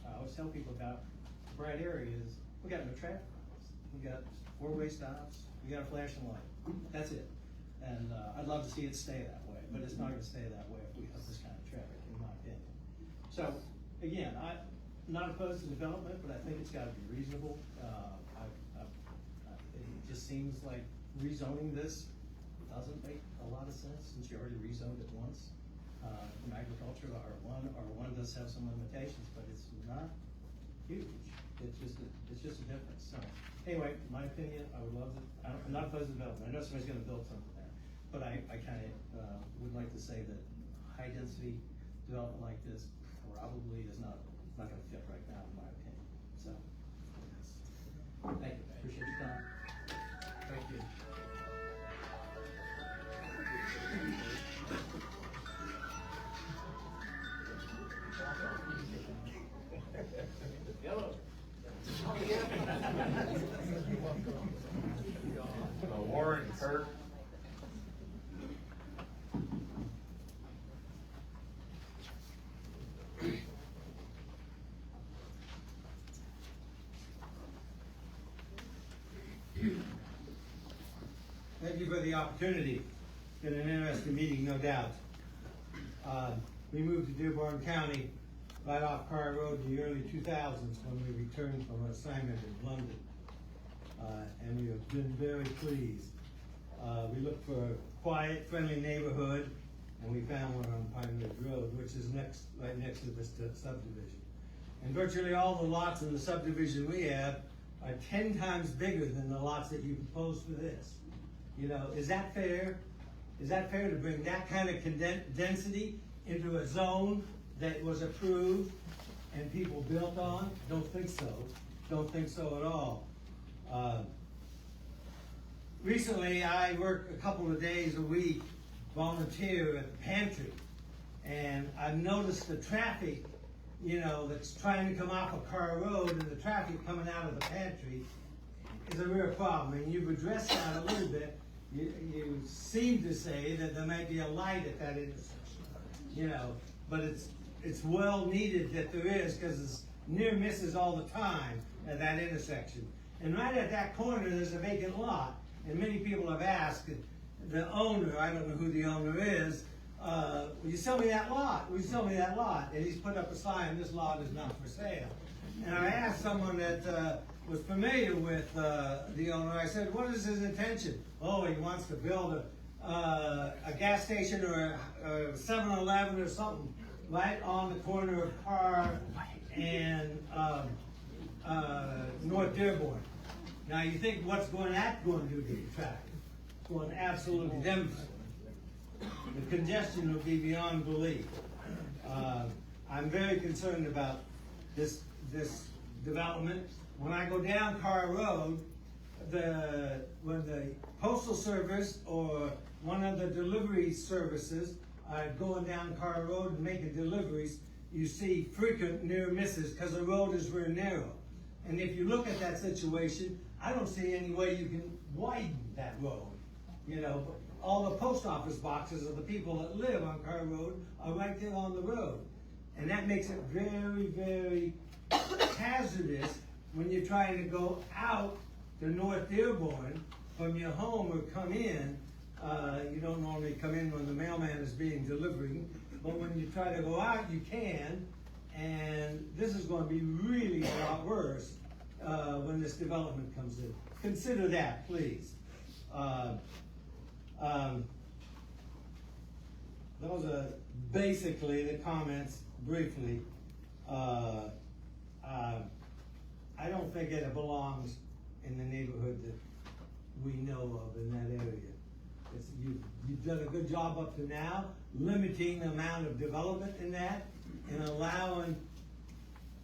I always tell people about the Brad area is we got no traffic lights. We got four-way stops. We got a flashing light. That's it. And I'd love to see it stay that way, but it's not going to stay that way if we have this kind of traffic, in my opinion. So again, I'm not opposed to development, but I think it's got to be reasonable. It just seems like rezoning this doesn't make a lot of sense since you already rezoned it once. From agriculture to R1 does have some limitations, but it's not huge. It's just a difference. So anyway, my opinion, I would love to. I'm not opposed to development. I know somebody's going to build something there, but I kind of would like to say that high density development like this probably is not going to fit right now, in my opinion. So thank you. Appreciate your time. Thank you. Yellow. Warren, Kirk. Thank you for the opportunity. Been an interesting meeting, no doubt. We moved to Dearborn County right off Carr Road in the early 2000s when we returned from an assignment in London. And we have been very pleased. We looked for a quiet, friendly neighborhood, and we found one on Pine Ridge Road, which is right next to this subdivision. And virtually all the lots in the subdivision we have are 10 times bigger than the lots that you proposed for this. Is that fair? Is that fair to bring that kind of density into a zone that was approved and people built on? Don't think so. Don't think so at all. Recently, I work a couple of days a week, volunteer at the pantry, and I've noticed the traffic, that's trying to come off of Carr Road, and the traffic coming out of the pantry is a real problem. And you've addressed that a little bit. You seem to say that there might be a light at that intersection, but it's well needed that there is, because it's near misses all the time at that intersection. And right at that corner, there's a vacant lot. And many people have asked the owner, I don't know who the owner is, will you sell me that lot? Will you sell me that lot? And he's put up a sign, this lot is not for sale. And I asked someone that was familiar with the owner, I said, what is his intention? Oh, he wants to build a gas station or a 7-Eleven or something right on the corner of Carr and North Dearborn. Now you think what's that going to do to the traffic? It's going to absolutely devastate. The congestion will be beyond belief. I'm very concerned about this development. When I go down Carr Road, when the Postal Service or one of the delivery services are going down Carr Road and making deliveries, you see frequent near misses because the road is very narrow. And if you look at that situation, I don't see any way you can widen that road. You know, all the post office boxes of the people that live on Carr Road are right there on the road. And that makes it very, very hazardous when you're trying to go out to North Dearborn from your home or come in. You don't normally come in when the mailman is being delivered, but when you try to go out, you can. And this is going to be really a lot worse when this development comes in. Consider that, please. Those are basically the comments briefly. I don't think it belongs in the neighborhood that we know of in that area. You've done a good job up to now, limiting the amount of development in that and allowing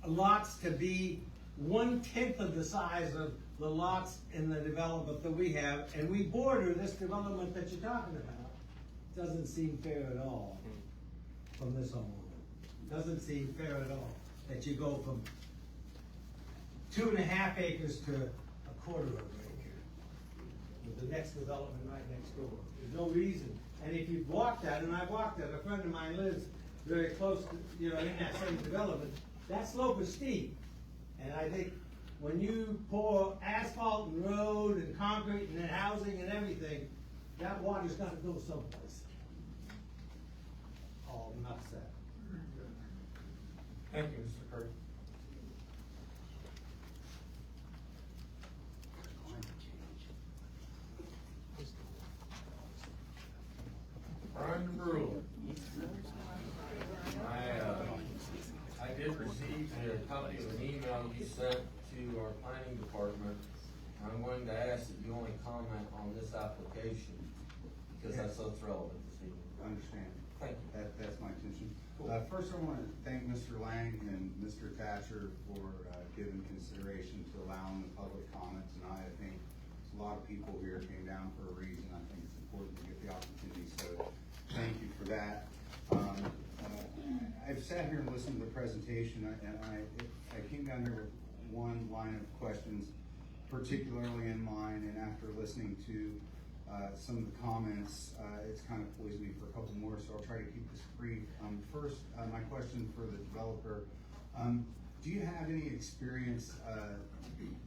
lots to be 1/10 of the size of the lots in the development that we have, and we border this development that you're talking about. Doesn't seem fair at all from this homeowner. Doesn't seem fair at all that you go from 2.5 acres to 1/4 of an acre with the next development right next door. There's no reason. And if you've walked that, and I've walked that, a friend of mine lives very close to, in that same development, that slope is steep. And I think when you pour asphalt and road and concrete and then housing and everything, that water's gotta go someplace. All enough said. Thank you, Mr. Carr. Brian Brewer. I did receive a copy of an email you sent to our planning department. I'm going to ask that you only comment on this application because that's so relevant this evening. I understand. Thank you. That's my intention. First, I want to thank Mr. Lang and Mr. Thatcher for giving consideration to allowing the public comment tonight. I think a lot of people here came down for a reason. I think it's important to get the opportunity, so thank you for that. I've sat here and listened to the presentation, and I came down here with one line of questions, particularly in mind, and after listening to some of the comments, it's kind of poised me for a couple more, so I'll try to keep this brief. First, my question for the developer, do you have any experience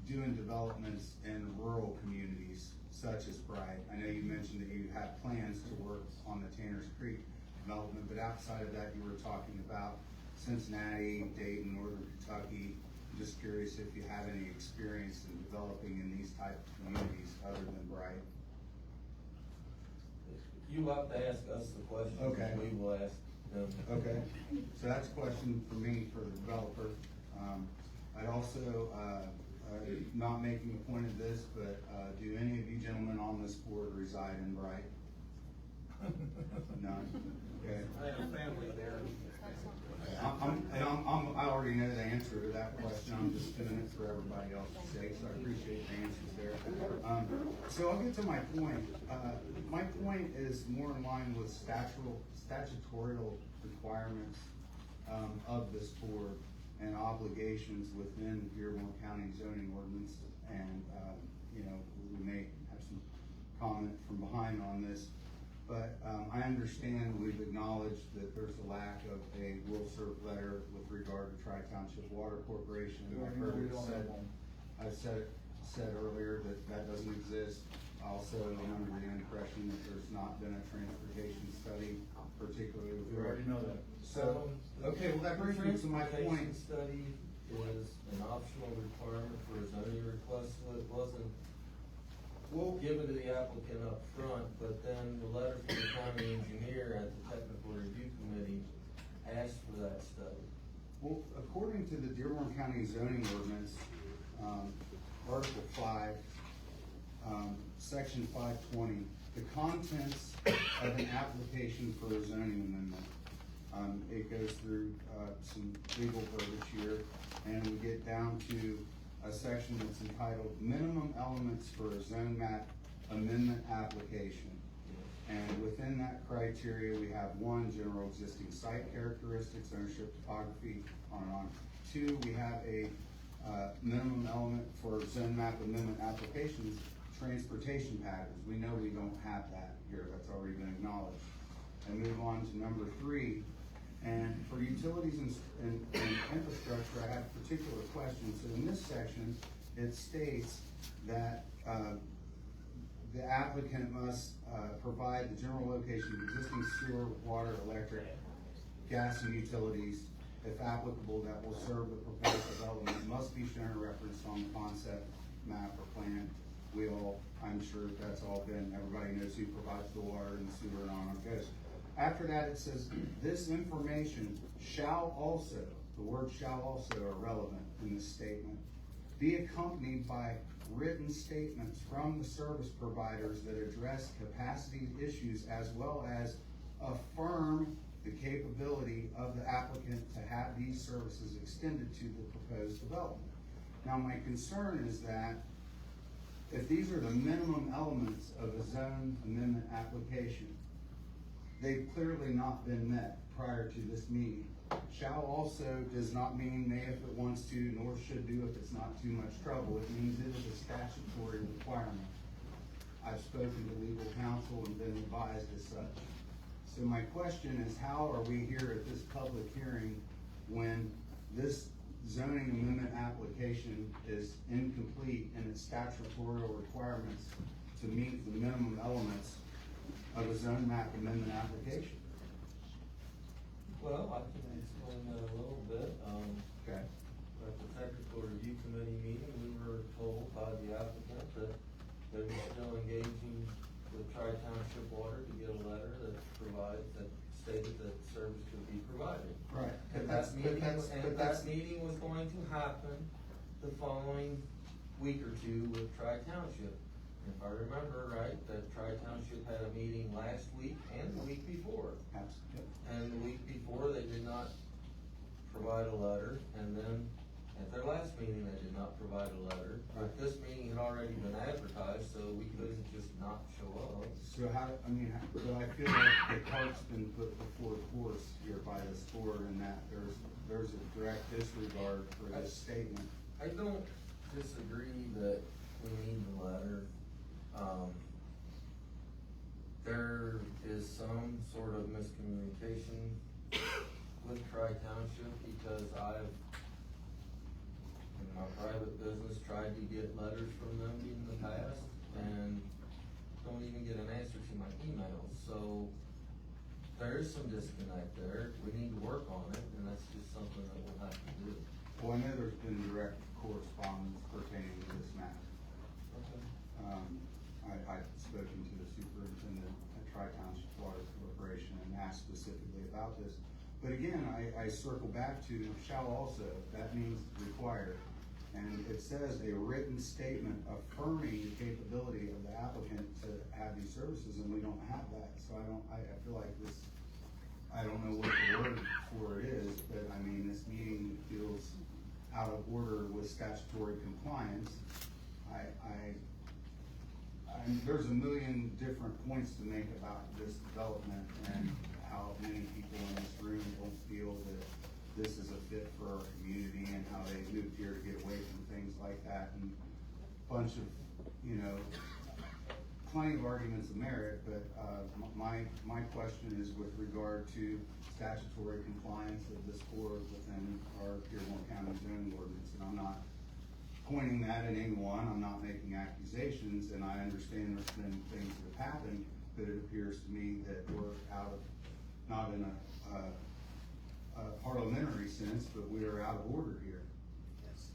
doing developments in rural communities such as Bright? I know you mentioned that you have plans to work on the Tanners Creek development, but outside of that, you were talking about Cincinnati, Dayton, Northern Kentucky. I'm just curious if you have any experience in developing in these type of communities other than Bright. You have to ask us the question. Okay. We will ask them. Okay, so that's a question for me, for the developer. I'd also, not making a point of this, but do any of you gentlemen on this board reside in Bright? None? Okay. I have a family there. I already know the answer to that question. I'm just doing it for everybody else's sake, so I appreciate the answers there. So I'll get to my point. My point is more in line with statutorial requirements of this board and obligations within Dearborn County zoning ordinance. And, we may have some comment from behind on this. But I understand we've acknowledged that there's a lack of a will serve letter with regard to Tri-Township Water Corporation. I've said earlier that doesn't exist. Also, I'm under the impression that there's not been a transportation study, particularly with. We already know that. So, okay, well, that brings me to my point. Transportation study is an optional requirement for a zoning request, so it wasn't given to the applicant up front, but then the letter from the county engineer at the technical review committee asked for that study. Well, according to the Dearborn County zoning ordinance, Article 5, Section 520, the contents of an application for a zoning amendment. It goes through some legal verbiage here, and we get down to a section that's entitled Minimum Elements for a Zone Map Amendment Application. And within that criteria, we have 1, general existing site characteristics, ownership, topography, on and on. 2, we have a minimum element for zone map amendment applications, transportation patterns. We know we don't have that here, that's already been acknowledged. And move on to number 3. And for utilities and infrastructure, I have particular questions. So in this section, it states that the applicant must provide the general location of existing sewer, water, electric, gas, and utilities, if applicable, that will serve the proposed development, must be shown or referenced on the concept map or plan. I'm sure that's all been, everybody knows who provides the water and the sewer and on it goes. After that, it says, this information shall also, the word shall also are relevant in this statement, be accompanied by written statements from the service providers that address capacity issues, as well as affirm the capability of the applicant to have these services extended to the proposed development. Now, my concern is that if these are the minimum elements of a zone amendment application, they've clearly not been met prior to this meeting. Shall also does not mean may if it wants to, nor should do if it's not too much trouble. It means it is a statutory requirement. I've spoken to legal counsel and been advised as such. So my question is, how are we here at this public hearing when this zoning amendment application is incomplete in its statutory requirements to meet the minimum elements of a zone map amendment application? Well, I can explain that a little bit. Okay. At the technical review committee meeting, we were told by the applicant that they were still engaging with Tri-Township Water to get a letter that stated that service could be provided. Right. And that meeting was going to happen the following week or two with Tri-Township. If I remember right, that Tri-Township had a meeting last week and the week before. Absolutely. And the week before, they did not provide a letter, and then at their last meeting, they did not provide a letter. But this meeting had already been advertised, so we couldn't just not show up. So but I feel like the cart's been put before the horse here by this board, and that there's a direct disregard for this statement. I don't disagree that we need the letter. There is some sort of miscommunication with Tri-Township because I've, in my private business, tried to get letters from them in the past and don't even get an answer to my emails. So there is some disconnect there. We need to work on it, and that's just something that we'll have to do. Well, I know there's been direct correspondence pertaining to this matter. Okay. I've spoken to the superintendent at Tri-Township Water Corporation and asked specifically about this. But again, I circle back to shall also, that means required. And it says a written statement affirming the capability of the applicant to have these services, and we don't have that. So I feel like this, I don't know what the word for it is, but I mean, this meeting feels out of order with statutory compliance. There's a million different points to make about this development and how many people in this room don't feel that this is a fit for our community and how they moved here to get away from things like that, and a bunch of, plenty of arguments of merit, but my question is with regard to statutory compliance of this board within our Dearborn County zoning ordinance, and I'm not pointing that at anyone, I'm not making accusations, and I understand there's been things that have happened, but it appears to me that we're out of, not in a parliamentary sense, but we are out of order here. Yes.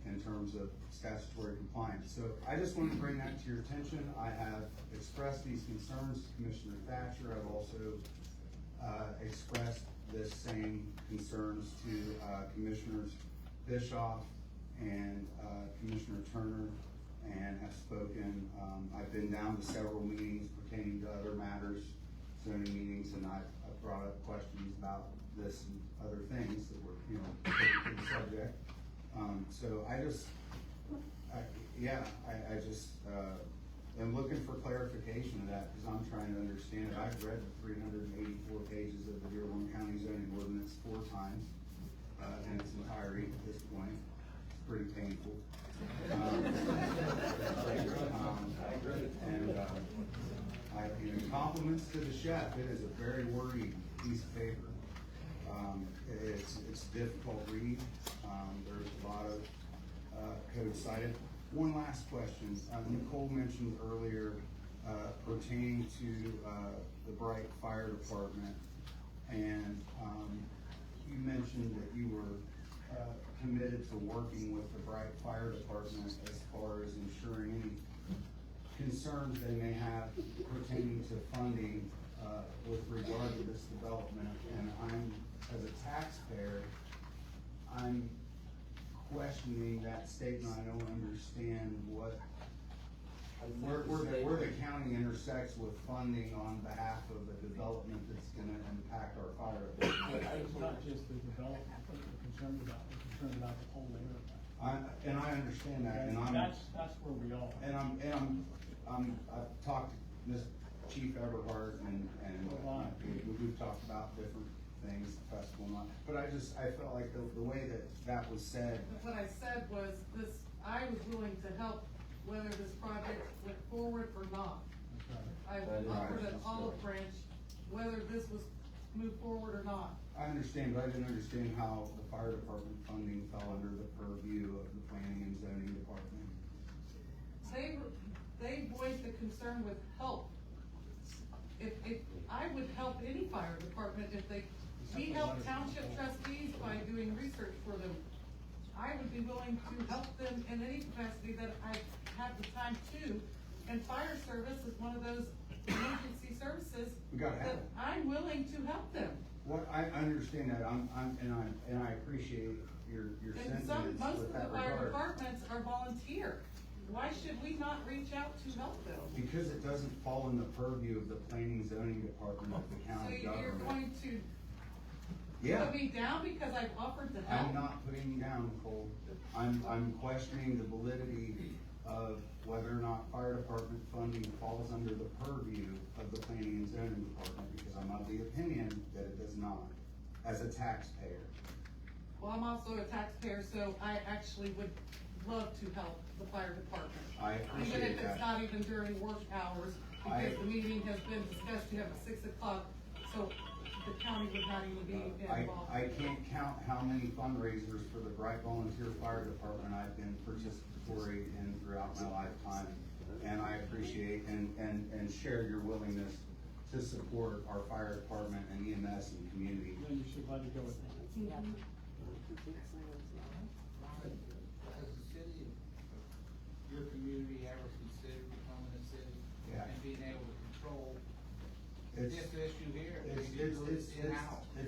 In terms of statutory compliance. So I just want to bring that to your attention. I have expressed these concerns to Commissioner Thatcher. I've also expressed this same concerns to Commissioners Bischoff and Commissioner Turner, and have spoken. I've been down to several meetings pertaining to other matters, zoning meetings, and I've brought up questions about this and other things that were, you know, to the subject. So I just am looking for clarification of that, because I'm trying to understand it. I've read the 384 pages of the Dearborn County zoning ordinance 4 times, in its entirety at this point. It's pretty painful. Compliments to the chef. It is a very wordy piece of paper. It's a difficult read. There's a lot of code cited. One last question. Nicole mentioned earlier pertaining to the Bright Fire Department, and you mentioned that you were committed to working with the Bright Fire Department as far as ensuring any concerns they may have pertaining to funding with regard to this development. And as a taxpayer, I'm questioning that statement. I don't understand where the county intersects with funding on behalf of the development that's gonna impact our fire department. It's not just the development that we're concerned about the whole area. And I understand that, and That's where we are. I've talked to Ms. Chief Everhart, and we've talked about different things, the festival and all, but I felt like the way that was said. What I said was this, I was willing to help whether this project went forward or not. I offered an olive branch whether this was moved forward or not. I understand, but I didn't understand how the fire department funding fell under the purview of the planning and zoning department. They voiced a concern with help. If I would help any fire department we help township trustees by doing research for them. I would be willing to help them in any capacity that I have the time to, and fire service is one of those emergency services that I'm willing to help them. What, I understand that, and I appreciate your sentiments Most of with the that fire regard. departments are volunteer. Why should we not reach out to help them? Because it doesn't fall in the purview of the planning zoning department of the county So you're government. going to put me down because I've offered to help? I'm not putting you down, Nicole. I'm questioning the validity of whether or not fire department funding falls under the purview of the planning and zoning department, because I'm of the opinion that it does not, as a taxpayer. Well, I'm also a taxpayer, so I actually would love to help the fire department. I appreciate Even if that. it's not even during work hours, because the meeting has been discussed to have at 6 o'clock, so the county would not even be involved. I can't count how many fundraisers for the Bright Volunteer Fire Department I've been participatory in throughout my lifetime. And I appreciate and share your willingness to support our fire department and EMS and community. Then you should let it go with that. As a city, your community ever considered becoming a city and being able to control this issue here? It's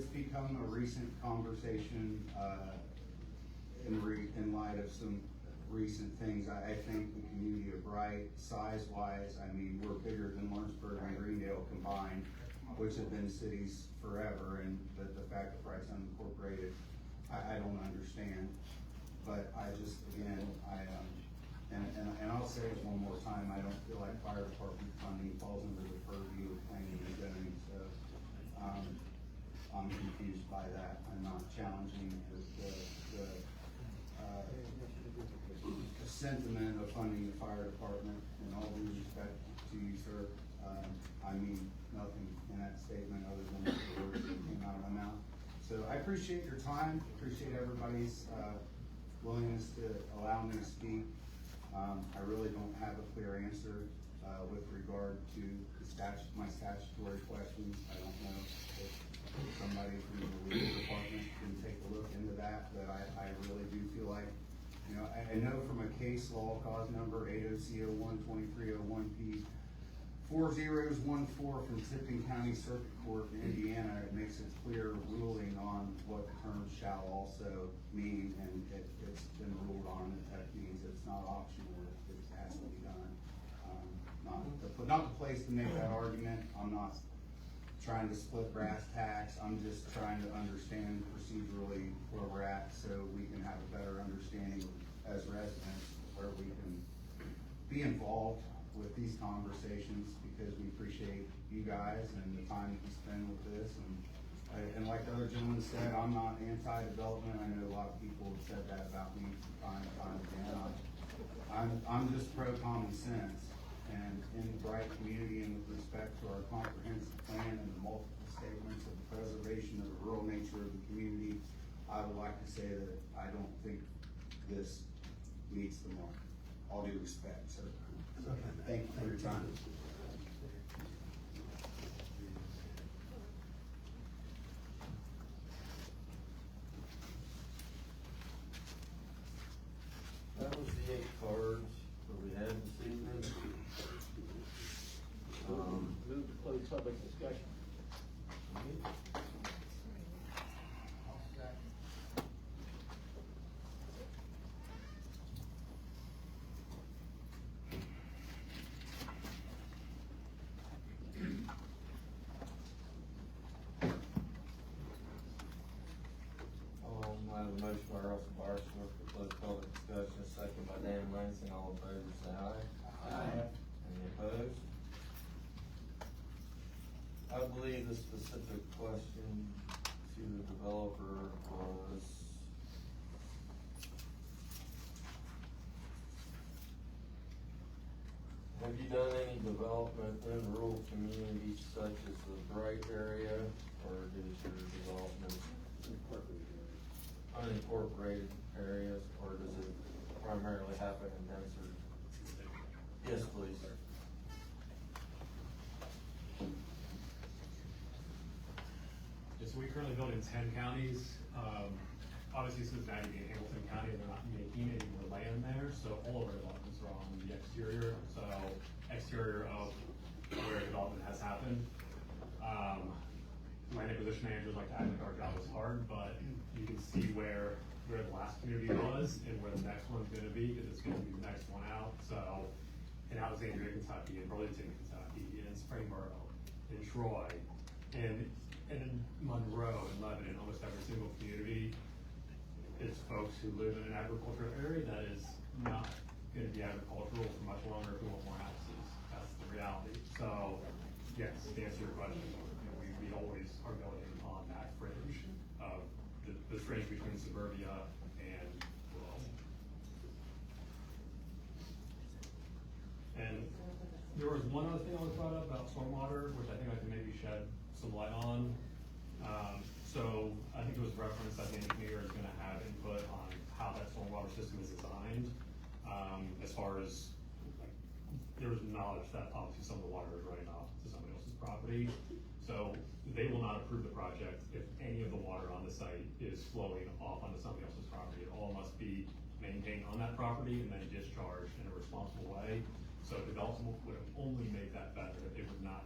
become a recent conversation, in light of some recent things. I think the community of Bright, size-wise, I mean, we're bigger than Lawrenceburg and Greendale combined, which have been cities forever, and the fact that Bright's unincorporated, I don't understand. But I just, again, and I'll say it one more time, I don't feel like fire department funding falls under the purview of planning and zoning, so, I'm confused by that. I'm not challenging the sentiment of funding the fire department. In all due respect to you, sir, I mean nothing in that statement other than the words that came out of my mouth. So I appreciate your time, appreciate everybody's, willingness to allow me to speak. I really don't have a clear answer with regard to my statutory questions. I don't know if somebody from the legal department can take a look into that, but I really do feel like, you know, I know from a case law, cause number 80CO12301P 4014 from Tipton County Circuit Court in Indiana. It makes a clear ruling on what the term shall also mean, and it's been ruled on that means it's not optional, it has to be done. Not the place to make that argument. I'm not trying to split brass tacks. I'm just trying to understand procedurally where we're at so we can have a better understanding as residents where we can be involved with these conversations, because we appreciate you guys and the time that you spend with this. And like the other gentleman said, I'm not anti-development. I know a lot of people have said that about me from time to time again. I'm just pro common sense, and in the Bright community, and with respect to our comprehensive plan and the multiple statements of the preservation of the rural nature of the community, I would like to say that I don't think this meets the mark. All due respect, sir. Thank you for your time. That was the 8 cards that we had this evening. Move to close public discussion. I have a motion by Russell Barshworth to close public discussion, second by Dan Lansing. All in favor, say aye. Aye. Any opposed? I believe the specific question to the developer was, have you done any development in rural communities such as the Bright area, or is your development unincorporated areas, or does it primarily happen in denser? Yes, please. Yes, so we currently build in 10 counties. Obviously, Cincinnati being Hamilton County, they're not making any more land there, so all of our developments are on the exterior, so exterior of where development has happened. Land acquisition managers like to act like our job is hard, but you can see where the last community was and where the next one's gonna be, because it's gonna be the next one out. So in Alexandria, Kentucky, in Burlington, Kentucky, in Springboro, in Troy, and in Monroe, and Lebanon, almost every single community, it's folks who live in an agricultural area that is not gonna be agricultural for much longer if we want more houses. That's the reality. So, yes, to answer your question, we always are going on that fringe of the fringe between suburbia and rural. And there was one other thing I was brought up about stormwater, which I think I can maybe shed some light on. So I think it was referenced that the engineer is gonna have input on how that stormwater system is designed. As far as, like, there was knowledge that obviously some of the water is running off to somebody else's property. So they will not approve the project if any of the water on the site is flowing off onto somebody else's property. It all must be maintained on that property and then discharged in a responsible way. So development would only make that better. It would not,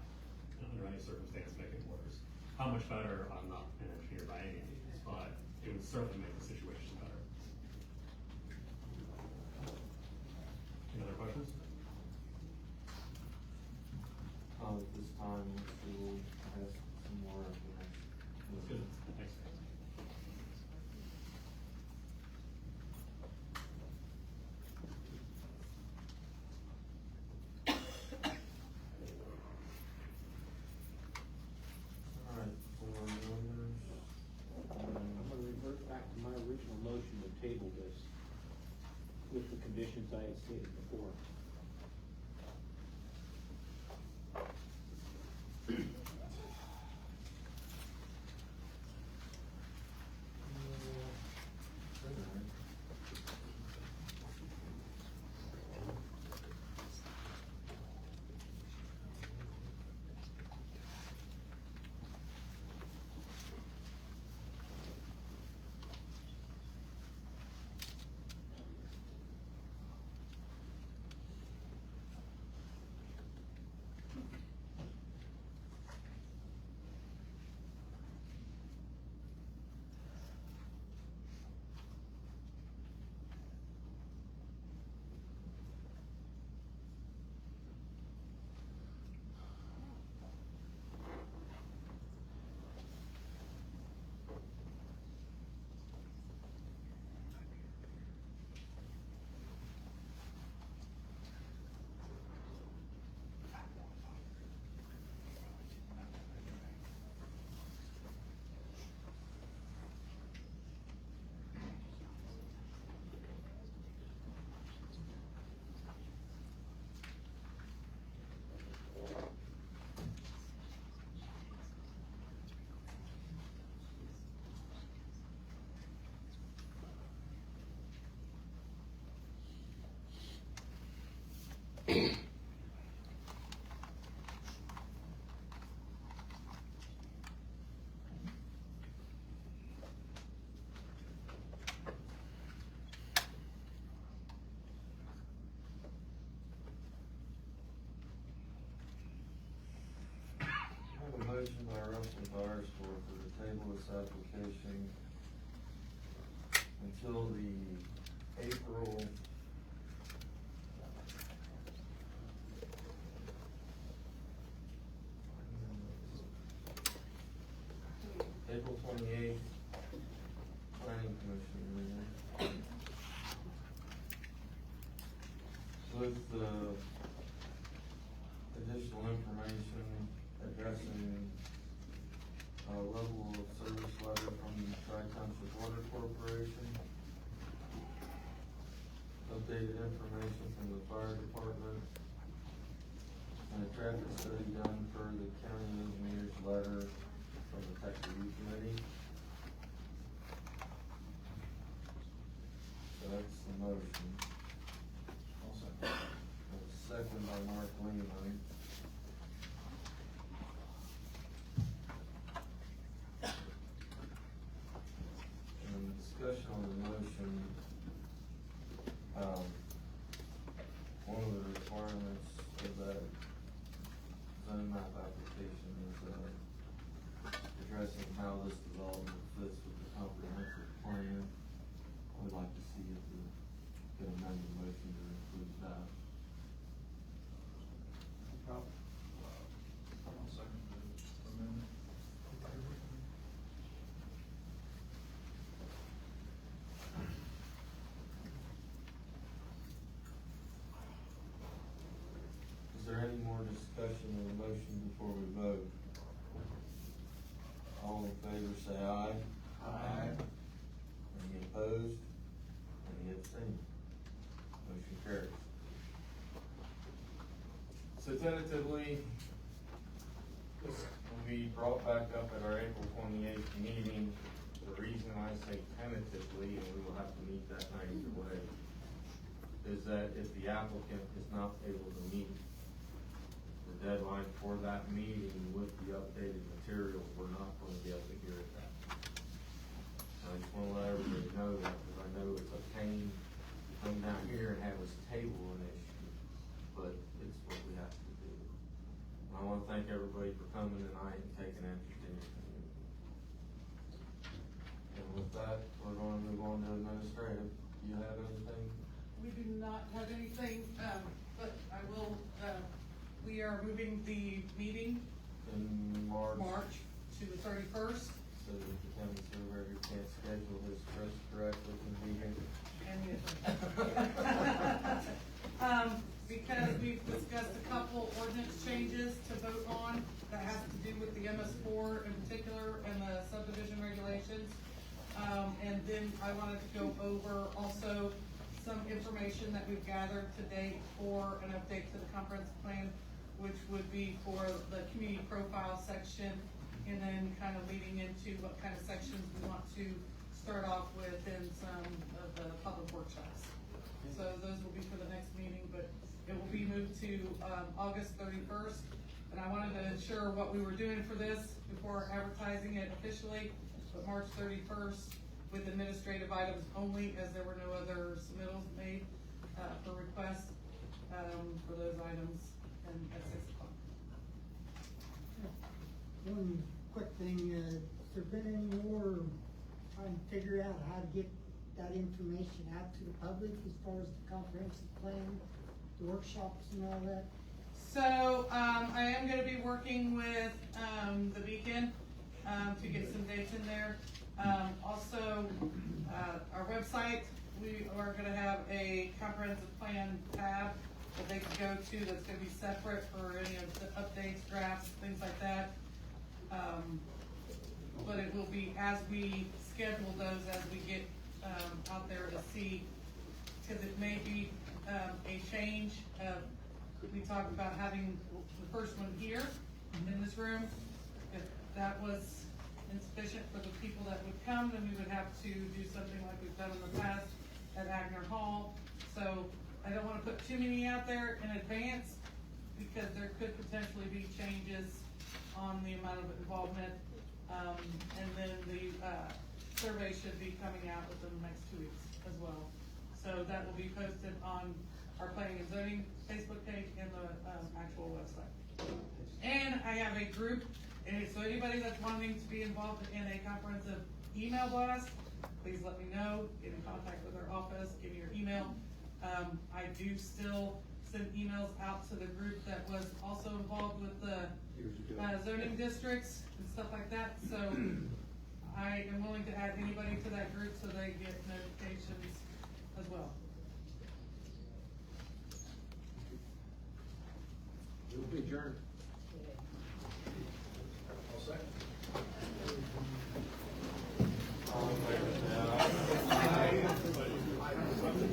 under any circumstance, make it worse. How much better, I'm not an engineer by any means, but it would certainly make the situation better. Any other questions? At this time, we will ask some more information. That's good. Thanks. All right, board members. I'm gonna revert back to my original motion to table this with the conditions I had stated before. this application until the April April 28th planning commission meeting with additional information addressing level of service letter from the Tri-Township Water Corporation, updated information from the fire department, and a traffic study done per the county engineer's letter from the Tech Review Committee. So that's the motion. Second by Mark Lehman. And discussion on the motion, one of the requirements of that zone map application is, addressing how this development fits with the comprehensive plan. We'd like to see if we could amend the motion to include that. Is there any more discussion of the motion before we vote? All in favor say aye. Aye. Any opposed? Any abstained? Motion carries. So tentatively, this will be brought back up at our April 28th meeting. The reason I say tentatively, and we will have to meet that night either way, is that if the applicant is not able to meet the deadline for that meeting with the updated materials, we're not going to be able to hear it that. I just want to let everybody know that, because I know it's a pain to come down here and have us table an issue, but it's what we have to do. And I want to thank everybody for coming tonight and taking interest in your community. And with that, we're going to move on to administrative. Do you have anything? We do not have anything, but I will, we are moving the meeting In March. to the 31st. So that the county surveyor who can't schedule his trust correctly can be here. Because we've discussed a couple ordinance changes to vote on that has to do with the MS4 in particular and the subdivision regulations. And then I wanted to go over also some information that we've gathered to date for an update to the comprehensive plan, which would be for the community profile section, and then kind of leading into what kind of sections we want to start off with in some of the public workshops. So those will be for the next meeting, but it will be moved to August 31st. And I wanted to ensure what we were doing for this before advertising it officially, but March 31st with administrative items only, as there were no other submittals made for requests for those items, and at 6 o'clock. One quick thing, has there been any more trying to figure out how to get that information out to the public as far as the comprehensive plan, the workshops and all that? So, I am gonna be working with, the Beacon, to get some dates in there. Also, our website, we are gonna have a comprehensive plan tab that they can go to that's gonna be separate for any of the updates, drafts, things like that. But it will be as we schedule those, as we get, out there to see, cause it may be, a change of, we talked about having the first one here in this room. If that was insufficient for the people that would come, then we would have to do something like we've done in the past at Agner Hall. So I don't wanna put too many out there in advance, because there could potentially be changes on the amount of involvement. And then the, survey should be coming out within the next 2 weeks as well. So that will be posted on our planning and zoning Facebook page and the, actual website. And I have a group And so anybody that's wanting to be involved in a comprehensive email blast, please let me know, get in contact with our office, give me your email. I do still send emails out to the group that was also involved with the zoning districts and stuff like that, so I am willing to add anybody to that group so they get notifications as well. We'll be adjourned.